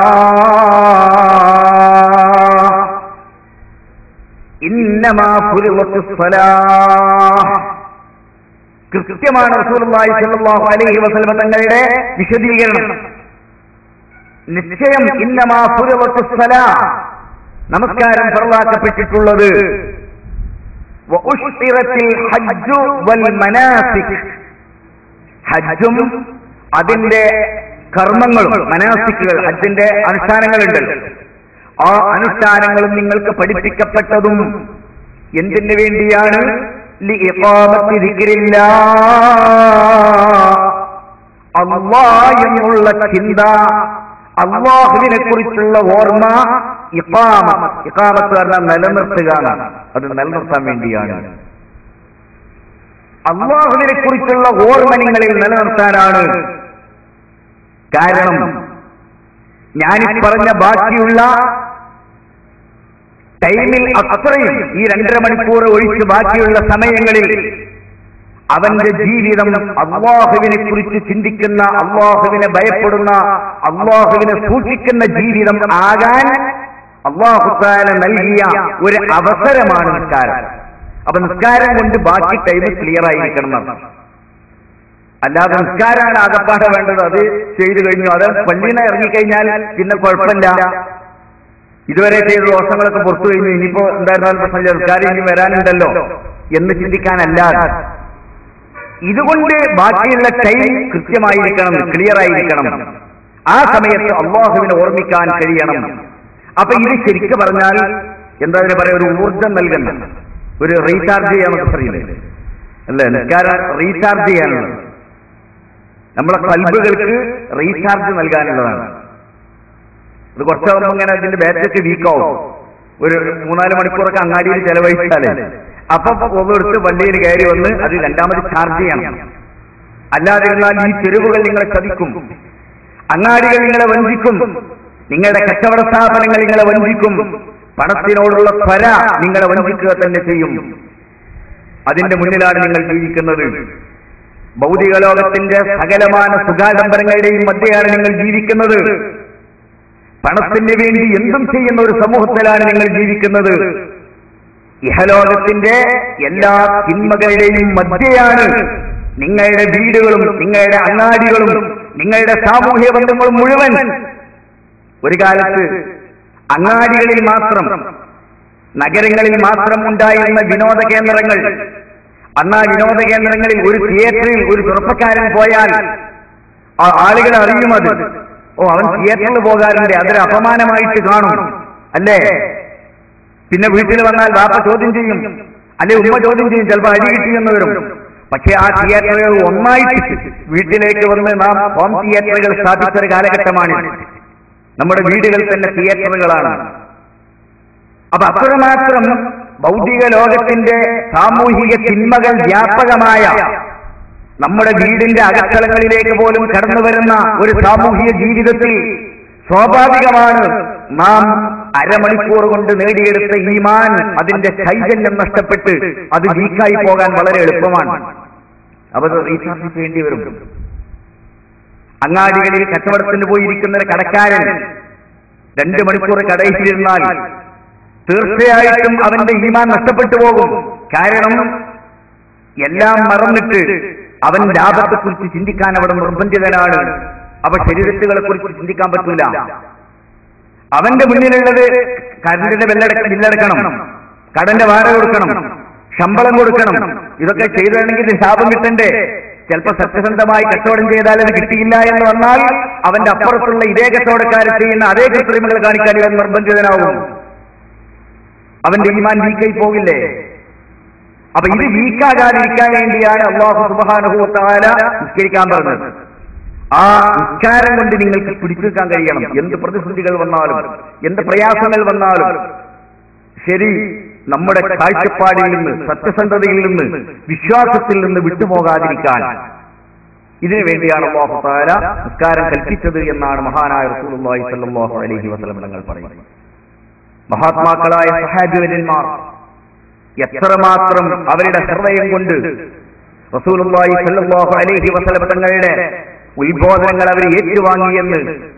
Speaker 2: ഇന്നമാ ഫുരിളത്തിസ് സ്വലാഹ്. കൃത്യമാണ് റസൂലുള്ളാഹി സ്വല്ലല്ലാഹു അലൈഹി വസല്ലം തങ്ങളുടെ വിശദീകരണം. നിശ്ചയം ഇന്നമാ ഫുരിളത്തിസ് സ്വലാഹ്, നമസ്കാരം ഫർളാക്കപ്പെട്ടിട്ടുള്ളത്, വഉശ്തിറത്തിൽ ഹജ്ജു വൽ മനാസിക്, ഹജ്ജും അതിന്റെ കർമ്മങ്ങളും, മനാസിക്കുകൾ ഹജ്ജിന്റെ അനുഷ്ഠാനങ്ങളുണ്ട്, ആ അനുഷ്ഠാനങ്ങളും നിങ്ങൾക്ക് പഠിപ്പിക്കപ്പെട്ടതും എന്തിനു വേണ്ടിയാണ്? ലിഇഖാമത്തി ദിക്രില്ലാഹ്, അല്ലാഹ് എന്നുള്ള ചിന്ത, അല്ലാഹുവിനെ കുറിച്ചുള്ള ഓർമ്മ. ഇഖാമത്ത് പറഞ്ഞാൽ നിലനിർത്തുക, അത് നിലനിർത്താൻ വേണ്ടിയാണ്. അല്ലാഹുവിനെ കുറിച്ചുള്ള ഓർമ്മ നിങ്ങളിൽ നിലനിർത്താനാണ്. കാരണം ഞാനീ പറഞ്ഞ ബാക്കിയുള്ള ടൈമിൽ അത്രയും ഈ 2.5 മണിക്കൂർ ഒഴിച്ച് ബാക്കിയുള്ള സമയങ്ങളിൽ അവന്റെ ജീവിതം അല്ലാഹുവിനെ കുറിച്ച് ചിന്തിക്കുന്ന, അല്ലാഹുവിനെ ഭയപ്പെടുന്ന, അല്ലാഹുവിനെ സൂക്ഷിക്കുന്ന ജീവിതം ആകാൻ അല്ലാഹു തആല നൽകിയ ഒരു അവസരമാണ് നിസ്കാരം. അപ്പൊ നിസ്കാരം കൊണ്ട് ബാക്കി ടൈം ക്ലിയർ ആയിരിക്കണം എന്നാണ്. അല്ലാതെ നിസ്കാരമാണ് ആകപ്പാടെ വേണ്ടത്, അത് ചെയ്തു കഴിഞ്ഞു, അത് പള്ളിയിൽ നിന്ന് ഇറങ്ങിക്കഴിഞ്ഞാൽ പിന്നെ കുഴപ്പമില്ല, ഇതുവരെ ചെയ്ത ദോഷങ്ങളൊക്കെ പുറത്തു കഴിഞ്ഞു, ഇനിയിപ്പോ എന്തായിരുന്നാലും പ്രശ്നമില്ല, നിസ്കാരം ഇനി വരാനുണ്ടല്ലോ എന്ന് ചിന്തിക്കാനല്ലാതെ ഇതുകൊണ്ട് ബാക്കിയുള്ള ടൈം കൃത്യമായിരിക്കണം, ക്ലിയർ ആയിരിക്കണം. ആ സമയത്ത് അല്ലാഹുവിനെ ഓർമ്മിക്കാൻ കഴിയണം. അപ്പൊ ഇത് ശരിക്കും പറഞ്ഞാൽ എന്താ പറയാ, ഒരു ഊർജം നൽകുന്ന, ഒരു റീചാർജ് ചെയ്യാനൊക്കെ പറയുന്നത് അല്ലേ? നിസ്കാരം റീചാർജ് ചെയ്യാനുള്ളത്, നമ്മളെ കൽബുകൾക്ക് റീചാർജ് നൽകാനുള്ളതാണ്. അത് കുറച്ചാകുമ്പോൾ ഇങ്ങനെ അതിന്റെ ബാറ്ററി വീക്കാവും. ഒരു 3-4 മണിക്കൂറൊക്കെ അങ്ങാടിയിൽ ചെലവഴിച്ചാലേ അപ്പൊ എടുത്ത് വണ്ടിയിൽ കയറി വന്ന് അത് രണ്ടാമത് ചാർജ് ചെയ്യണം. അല്ലാതിരുന്നാൽ ഈ തെരുവുകൾ നിങ്ങളെ ചതിക്കും, അങ്ങാടികൾ നിങ്ങളെ വഞ്ചിക്കും, നിങ്ങളുടെ കച്ചവട സ്ഥാപനങ്ങൾ നിങ്ങളെ വഞ്ചിക്കും, പണത്തിനോടുള്ള ത്വര നിങ്ങളെ വഞ്ചിക്കുക തന്നെ ചെയ്യും. അതിന്റെ മുന്നിലാണ് നിങ്ങൾ ജീവിക്കുന്നത്. ഭൗതിക ലോകത്തിന്റെ സകലമാന സുഖാഡംബരങ്ങളുടെയും മധ്യയാണ് നിങ്ങൾ ജീവിക്കുന്നത്. പണത്തിന് വേണ്ടി എന്തും ചെയ്യുന്ന ഒരു സമൂഹത്തിലാണ് നിങ്ങൾ ജീവിക്കുന്നത്. ഇഹലോകത്തിന്റെ എല്ലാ തിന്മകളുടെയും മധ്യയാണ് നിങ്ങളുടെ വീടുകളും നിങ്ങളുടെ അങ്ങാടികളും നിങ്ങളുടെ സാമൂഹ്യ ബന്ധങ്ങളും മുഴുവൻ. ഒരു കാലത്ത് അങ്ങാടികളിൽ മാത്രം, നഗരങ്ങളിൽ മാത്രം ഉണ്ടായിരുന്ന വിനോദ കേന്ദ്രങ്ങൾ, അന്നാ വിനോദ കേന്ദ്രങ്ങളിൽ ഒരു തിയേറ്ററിൽ ഒരു ചെറുപ്പക്കാരൻ പോയാൽ ആളുകൾ അറിയും അത്. അവൻ തിയേറ്ററിൽ പോകാറുണ്ട്, അതൊരു അപമാനമായിട്ട് കാണും അല്ലേ? പിന്നെ വീട്ടിൽ വന്നാൽ ബാപ്പ ചോദ്യം ചെയ്യും, അല്ലെ ഉമ്മ ചോദ്യം ചെയ്യും, ചിലപ്പോൾ അടി കിട്ടിയെന്ന് വരും. പക്ഷെ ആ തിയേറ്ററുകൾ ഒന്നായിട്ട് വീട്ടിലേക്ക് വന്ന് നാം ഹോം തിയേറ്ററുകൾ സ്ഥാപിച്ചൊരു കാലഘട്ടമാണ്. നമ്മുടെ വീടുകൾ തന്നെ തിയേറ്ററുകളാണ്. അപ്പൊ അത്രമാത്രം ഭൗതിക ലോകത്തിന്റെ സാമൂഹിക തിന്മകൾ വ്യാപകമായ നമ്മുടെ വീടിന്റെ അകത്തളങ്ങളിലേക്ക് പോലും കടന്നു വരുന്ന ഒരു സാമൂഹിക ജീവിതത്തിൽ സ്വാഭാവികമാണ് നാം അരമണിക്കൂർ കൊണ്ട് നേടിയെടുത്ത ഈമാൻ അതിന്റെ ചൈതന്യം നഷ്ടപ്പെട്ട് അത് വീക്കായി പോകാൻ വളരെ എളുപ്പമാണ്. അവർ റീചാർജ് ചെയ്യേണ്ടി വരും. അങ്ങാടികളിൽ കച്ചവടത്തിന് പോയിരിക്കുന്ന കടക്കാരൻ 2 മണിക്കൂർ കടയിലിരുന്നാൽ തീർച്ചയായിട്ടും അവന്റെ ഈമാൻ നഷ്ടപ്പെട്ടു പോകും. കാരണം എല്ലാം മറന്നിട്ട് അവൻ ലാഭത്തെക്കുറിച്ച് ചിന്തിക്കാൻ അവിടെ നിർബന്ധിതനാണ്. അവ ശരീരത്തുകളെ കുറിച്ച് ചിന്തിക്കാൻ പറ്റൂല. അവന്റെ മുന്നിലുള്ളത് കറണ്ടിന്റെ ബില്ലടക്കണം, കടന്റെ വാടക കൊടുക്കണം, ശമ്പളം കൊടുക്കണം. ഇതൊക്കെ ചെയ്തിട്ടുണ്ടെങ്കിൽ ലാഭം കിട്ടണ്ടേ? ചിലപ്പോൾ സത്യസന്ധമായി കച്ചവടം ചെയ്താൽ അത് കിട്ടിയില്ല എന്ന് വന്നാൽ അവന്റെ അപ്പുറത്തുള്ള ഇതേ കച്ചവടക്കാരെ ചെയ്യുന്ന അതേ കൃത്രിമകൾ കാണിക്കാൻ ഇവൻ നിർബന്ധിതനാവും. അവന്റെ ഈമാൻ വീക്കായി പോകില്ലേ? അപ്പൊ ഇത് വീക്കാകാതിരിക്കാൻ വേണ്ടിയാണ് അല്ലാഹു സുബ്ഹാനഹു വ തആല നിസ്കരിക്കാൻ പറഞ്ഞത്. ആ നിസ്കാരം കൊണ്ട് നിങ്ങൾക്ക് പിടിച്ചെടുക്കാൻ കഴിയണം. എന്ത് പ്രതിസന്ധികൾ വന്നാലും, എന്ത് പ്രയാസങ്ങൾ വന്നാലും, ശരി, നമ്മുടെ കാഴ്ചപ്പാടിൽ നിന്ന്, സത്യസന്ധതയിൽ നിന്ന്, വിശ്വാസത്തിൽ നിന്ന് വിട്ടുപോകാതിരിക്കാൻ ഇതിനു വേണ്ടിയാണ് അല്ലാഹു തആല നിസ്കാരം കൽപ്പിച്ചത് എന്നാണ് മഹാനായ റസൂലുള്ളാഹി സ്വല്ലല്ലാഹു അലൈഹി വസല്ലം തങ്ങൾ പറയുന്നത്. മഹാത്മാക്കളായ സഹാബിവര്യന്മാർ എത്രമാത്രം അവരുടെ ഹൃദയം കൊണ്ട് റസൂലുള്ളാഹി സ്വല്ലല്ലാഹു അലൈഹി വസല്ലം തങ്ങളുടെ ഉത്ബോധനങ്ങൾ അവർ ഏറ്റുവാങ്ങിയെന്ന്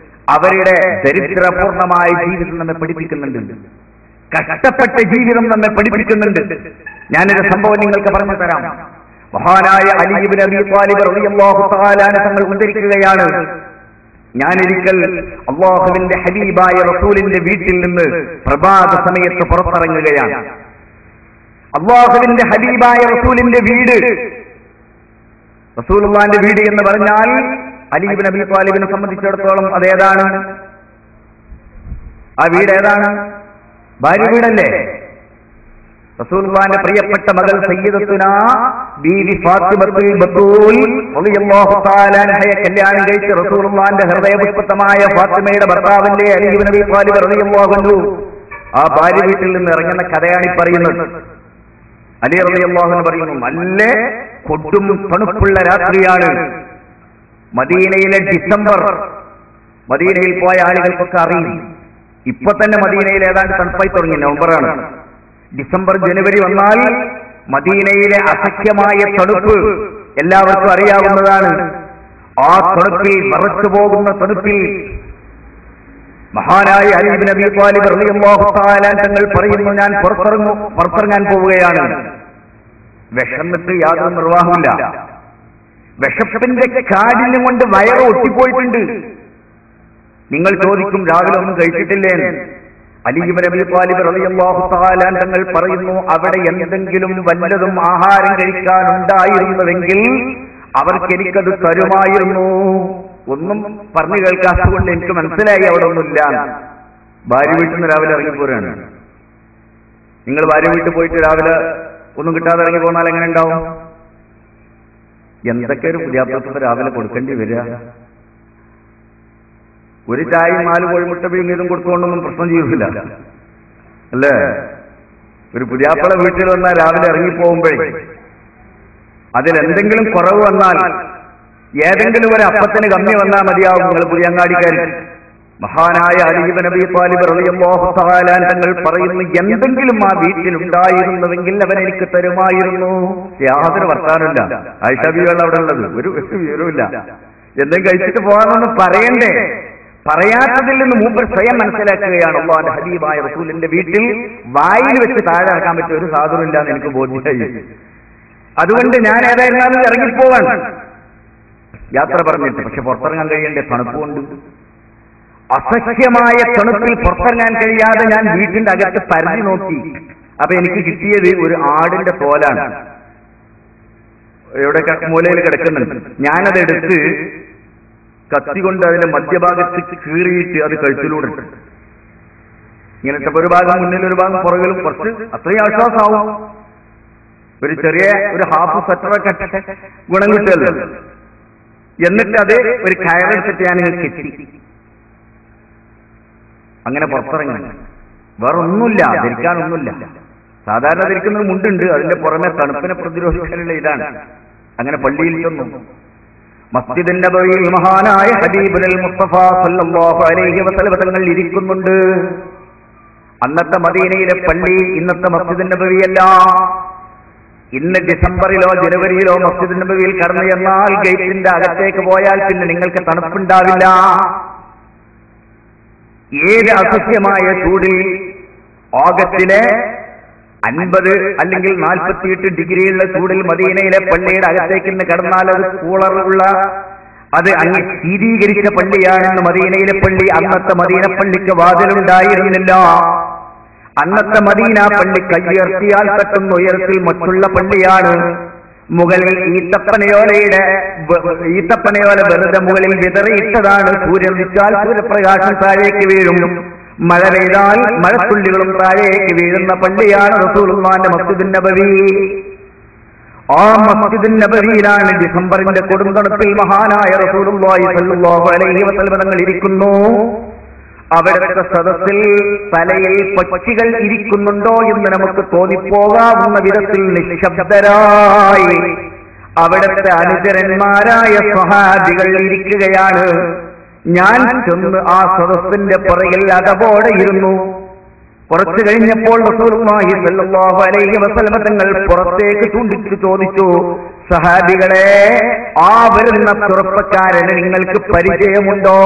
Speaker 2: അവരുടെ ദരിദ്രപൂർണമായ ജീവിതം നമ്മെ പഠിപ്പിക്കുന്നുണ്ട്. കഷ്ടപ്പെട്ട ജീവിതം നമ്മെ പഠിപ്പിക്കുന്നുണ്ട്. ഞാനൊരു സംഭവം നിങ്ങൾക്ക് പറഞ്ഞു തരാം. മഹാനായ അലി ഇബ്നു അബീ ത്വാലിബ് റളിയല്ലാഹു തആല തങ്ങൾ ഉദ്ധരിക്കുകയാണ്, ഞാനൊരിക്കൽ അല്ലാഹുവിന്റെ ഹബീബായ റസൂലിന്റെ വീട്ടിൽ നിന്ന് പ്രഭാത സമയത്ത് പുറത്തിറങ്ങുകയാണ്. അല്ലാഹുവിന്റെ ഹബീബായ റസൂലിന്റെ വീട്, റസൂലുള്ളാഹിന്റെ വീട് എന്ന് പറഞ്ഞാൽ അലി ഇബ്നു അബീ ത്വാലിബിനെ സംബന്ധിച്ചിടത്തോളം അതേതാണ്? ആ വീട് ഏതാണ്? ഭാര്യ വീടല്ലേ? റസൂലുള്ളാഹിന്റെ പ്രിയപ്പെട്ട മകൾ സയ്യിദത്തുനാ ബീവി ഫാത്തിമത്തുൽ ബത്തൂൽ റളിയല്ലാഹു തആല അൻഹയെ കല്യാണം കഴിച്ച് റസൂലുള്ളാഹിന്റെ ഹൃദയപുഷ്പമായ ഫാത്തിമയുടെ ഭർത്താവിന്റെ അലി ഇബ്നു അബീ ത്വാലിബ് റളിയല്ലാഹു അൻഹു ആ ഭാര്യ വീട്ടിൽ നിന്ന് ഇറങ്ങുന്ന കഥയാണ് ഈ പറയുന്നത്. അലി റളിയല്ലാഹു അൻഹു പറയുന്നു, നല്ല കൊടും തണുപ്പുള്ള രാത്രിയാണ്. മദീനയിലെ ഡിസംബർ, മദീനയിൽ പോയ ആളുകൾക്കൊക്കെ അറിയും. ഇപ്പൊ തന്നെ മദീനയിൽ ഏതാണ്ട് തണുപ്പായി തുടങ്ങി. നവംബറാണ്. ഡിസംബർ ജനുവരി വന്നാൽ മദീനയിലെ അസഖ്യമായ തണുപ്പ് എല്ലാവർക്കും അറിയാവുന്നതാണ്. ആ തണുപ്പിൽ വിറച്ചു പോകുന്ന തണുപ്പിൽ മഹാനായ അലി ഇബ്നു അബീ ത്വാലിബ് റളിയല്ലാഹു തആല തങ്ങൾ പറയുന്നു, ഞാൻ പുറത്തിറങ്ങാൻ പോവുകയാണ്. വിഷമിട്ട് യാതൊരു നിർവാഹമില്ല. വിഷപ്പിന്റെ കാഠിന്യം കൊണ്ട് വയറ് ഒട്ടിപ്പോയിട്ടുണ്ട്. നിങ്ങൾ ചോദിക്കും, രാവിലെ ഒന്നും കഴിച്ചിട്ടില്ലേ? അലി ഇബ്നു അബീ ത്വാലിബ് റളിയല്ലാഹു തആല തങ്ങൾ പറയുന്നു, അവിടെ എന്തെങ്കിലും വല്ലതും ആഹാരം കഴിക്കാനുണ്ടായിരുന്നുവെങ്കിൽ അവർക്ക് എനിക്കത് തരുമായിരുന്നു. ഒന്നും പറഞ്ഞു കേൾക്കാത്തതുകൊണ്ട് എനിക്ക് മനസ്സിലായി അവിടെ ഒന്നുമില്ല. ഭാര്യ വീട്ടിൽ നിന്ന് രാവിലെ ഇറങ്ങിപ്പോരാണ്. നിങ്ങൾ ഭാര്യ വീട്ടിൽ പോയിട്ട് രാവിലെ ഒന്നും കിട്ടാതെ ഇറങ്ങി പോന്നാൽ എങ്ങനെ ഉണ്ടാവും? എന്തൊക്കെ ഒരു പുതിയാപ്പുറത്ത് രാവിലെ കൊടുക്കേണ്ടി വരിക? ഒരു ചായയും 4 കോഴിമുട്ട പിഴുങ്ങിയതും കൊടുത്തുകൊണ്ടൊന്നും പ്രശ്നം ചെയ്യില്ല അല്ലേ? ഒരു പുതിയാപ്പള വീട്ടിൽ വന്നാൽ രാവിലെ ഇറങ്ങിപ്പോകുമ്പോഴേ അതിലെന്തെങ്കിലും കുറവ് വന്നാൽ, ഏതെങ്കിലും ഒരു അപ്പത്തിന് കമ്മി വന്നാൽ മതിയാവും നിങ്ങൾ പുതിയങ്ങാടിക്കാർ. മഹാനായ അലി ഇബ്നു അബീ ത്വാലിബ് റളിയല്ലാഹു തആല തങ്ങൾ പറയുന്നു, എന്തെങ്കിലും ആ വീട്ടിൽ ഉണ്ടായിരുന്നുവെങ്കിൽ അവൻ എനിക്ക് തരുമായിരുന്നു. യാതൊരു വർത്താനമില്ല. ആയിഷ ബീവിയാണ് അവിടെ ഉള്ളത്. ഒരു വിവരവുമില്ല. എന്തെങ്കിലും കഴിച്ചിട്ട് പോകാമെന്ന് പറയണ്ടേ? പറയാത്തതിൽ നിന്ന് മൂപ്പർ സ്വയം മനസ്സിലാക്കുകയാണ്, അല്ലാഹുവിന്റെ ഹബീബായ റസൂലിന്റെ വീട്ടിൽ വായിൽ വെച്ച് താഴെ ഇറക്കാൻ പറ്റിയ ഒരു സാധനം ഇല്ലാന്ന് എനിക്ക് ബോധ്യമായി. അതുകൊണ്ട് ഞാൻ ഏതായിരുന്നാലും ഇറങ്ങിപ്പോവാൻ യാത്ര പറഞ്ഞിട്ട്. പക്ഷെ പുറത്തിറങ്ങാൻ കഴിയേണ്ട തണുപ്പുകൊണ്ട്, അസഹ്യമായ തണുപ്പിൽ പുറത്തിറങ്ങാൻ കഴിയാതെ ഞാൻ വീട്ടിന്റെ അകത്ത് പരഞ്ഞു നോക്കി. അപ്പൊ എനിക്ക് കിട്ടിയത് ഒരു ആടിന്റെ തോലാണ്. എവിടെ മൂലയിൽ കിടക്കുന്നുണ്ട്. ഞാനതെടുത്ത് കത്തി കൊണ്ട് അതിന്റെ മധ്യഭാഗത്ത് കീറിയിട്ട് അത് കഴുത്തിലൂടെ ഇട്ടു. ഇങ്ങനത്തെ ഒരു ഭാഗം മുന്നിൽ, ഒരു ഭാഗം പുറകിലും. കുറച്ച് അത്രയും ആശ്വാസമാവും. ഒരു ചെറിയ ഒരു ഹാഫ് സ്വെറ്ററൊക്കെ ഗുണം കിട്ടുമല്ലോ. എന്നിട്ട് അത് ഒരു കയറെടുത്തിട്ട് ഞാനിങ്ങനെ കെട്ടി അങ്ങനെ പുറത്തിറങ്ങി. വേറെ ഒന്നുമില്ല, ധരിക്കാനൊന്നുമില്ല. സാധാരണ ധരിക്കുന്ന മുണ്ടുണ്ട്, അതിന്റെ പുറമെ തണുപ്പിനെ പ്രതിരോധിക്കാനുള്ള ഇതാണ്. അങ്ങനെ പള്ളിയിൽ ചെന്നു. മസ്ജിദുൻ നബവിയിൽ മഹാനായ ഹബീബുൽ മുസ്തഫ സല്ലല്ലാഹു അലൈഹി വസല്ലം തങ്ങൾ ഇരിക്കുന്നുണ്ട്. അന്നത്തെ മദീനയിലെ പള്ളി ഇന്നത്തെ മസ്ജിദുൻ നബവിയല്ല. ഇന്ന് ഡിസംബറിലോ ജനുവരിയിലോ മസ്ജിദുൻ നബവിയിൽ കടന്നു ചെന്നാൽ ഗേറ്റിന്റെ അകത്തേക്ക് പോയാൽ പിന്നെ നിങ്ങൾക്ക് തണുപ്പുണ്ടാവില്ല. ഏത് അസഹ്യമായ ചൂടിൽ ഓഗസ്റ്റിലെ 50 അല്ലെങ്കിൽ 48 ഡിഗ്രിയുള്ള ചൂടിൽ മദീനയിലെ പള്ളിയുടെ അകത്തേക്ക് ഇന്ന് കടന്നാൽ അത് കൂളറുള്ള, അത് അങ്ങ് ശീതീകരിച്ച പള്ളിയാണെന്ന് മദീനയിലെ പള്ളി. അന്നത്തെ മദീന പള്ളിക്ക് വാതിലുണ്ടായിരുന്നില്ല. അന്നത്തെ മദീന പള്ളി കയ്യുയർത്തിയാൽ തട്ടുന്ന ഉയരത്തിൽ മറ്റുള്ള പള്ളിയാണ്. മുകളിൽ ഈത്തപ്പനയോല വെറുതെ മുകളിൽ വിതറിയിട്ടതാണ്. സൂര്യൻ ഉദിച്ചാൽ സൂര്യപ്രകാശം താഴേക്ക് വീഴും. മഴ പെയ്താൽ മഴത്തുള്ളികളും താഴേക്ക് വീഴുന്ന പള്ളിയാണ് റസൂലുള്ളാഹിന്റെ മസ്ജിദുൻ നബവി. ആ മസ്ജിദുൻ നബവിയിലാണ് ഡിസംബറിന്റെ കൊടുംതണുപ്പിൽ മഹാനായ റസൂലുള്ളാഹി സ്വല്ലല്ലാഹു അലൈഹി വസല്ലം തങ്ങൾ ഇരിക്കുന്നു. അവിടുത്തെ സദസ്സിൽ തലയിൽ പക്ഷികൾ ഇരിക്കുന്നുണ്ടോ എന്ന് നമുക്ക് തോന്നിപ്പോകാവുന്ന വിധത്തിൽ നിശബ്ദരായി അവിടുത്തെ അനുചരന്മാരായ സ്വഹാബികൾ ഇരിക്കുകയാണ്. ഞാൻ ചെന്ന് ആ സദസ്സിന്റെ പുറകിൽ അതപോടെ ഇരുന്നു. കുറച്ചു കഴിഞ്ഞപ്പോൾ റസൂലുള്ളാഹി സ്വല്ലല്ലാഹു അലൈഹി വസല്ലം തങ്ങൾ പുറത്തേക്ക് ചൂണ്ടിച്ചു ചോദിച്ചു, സഹാബികളെ, ആ വരുന്ന ചെറുപ്പക്കാരന് നിങ്ങൾക്ക് പരിചയമുണ്ടോ?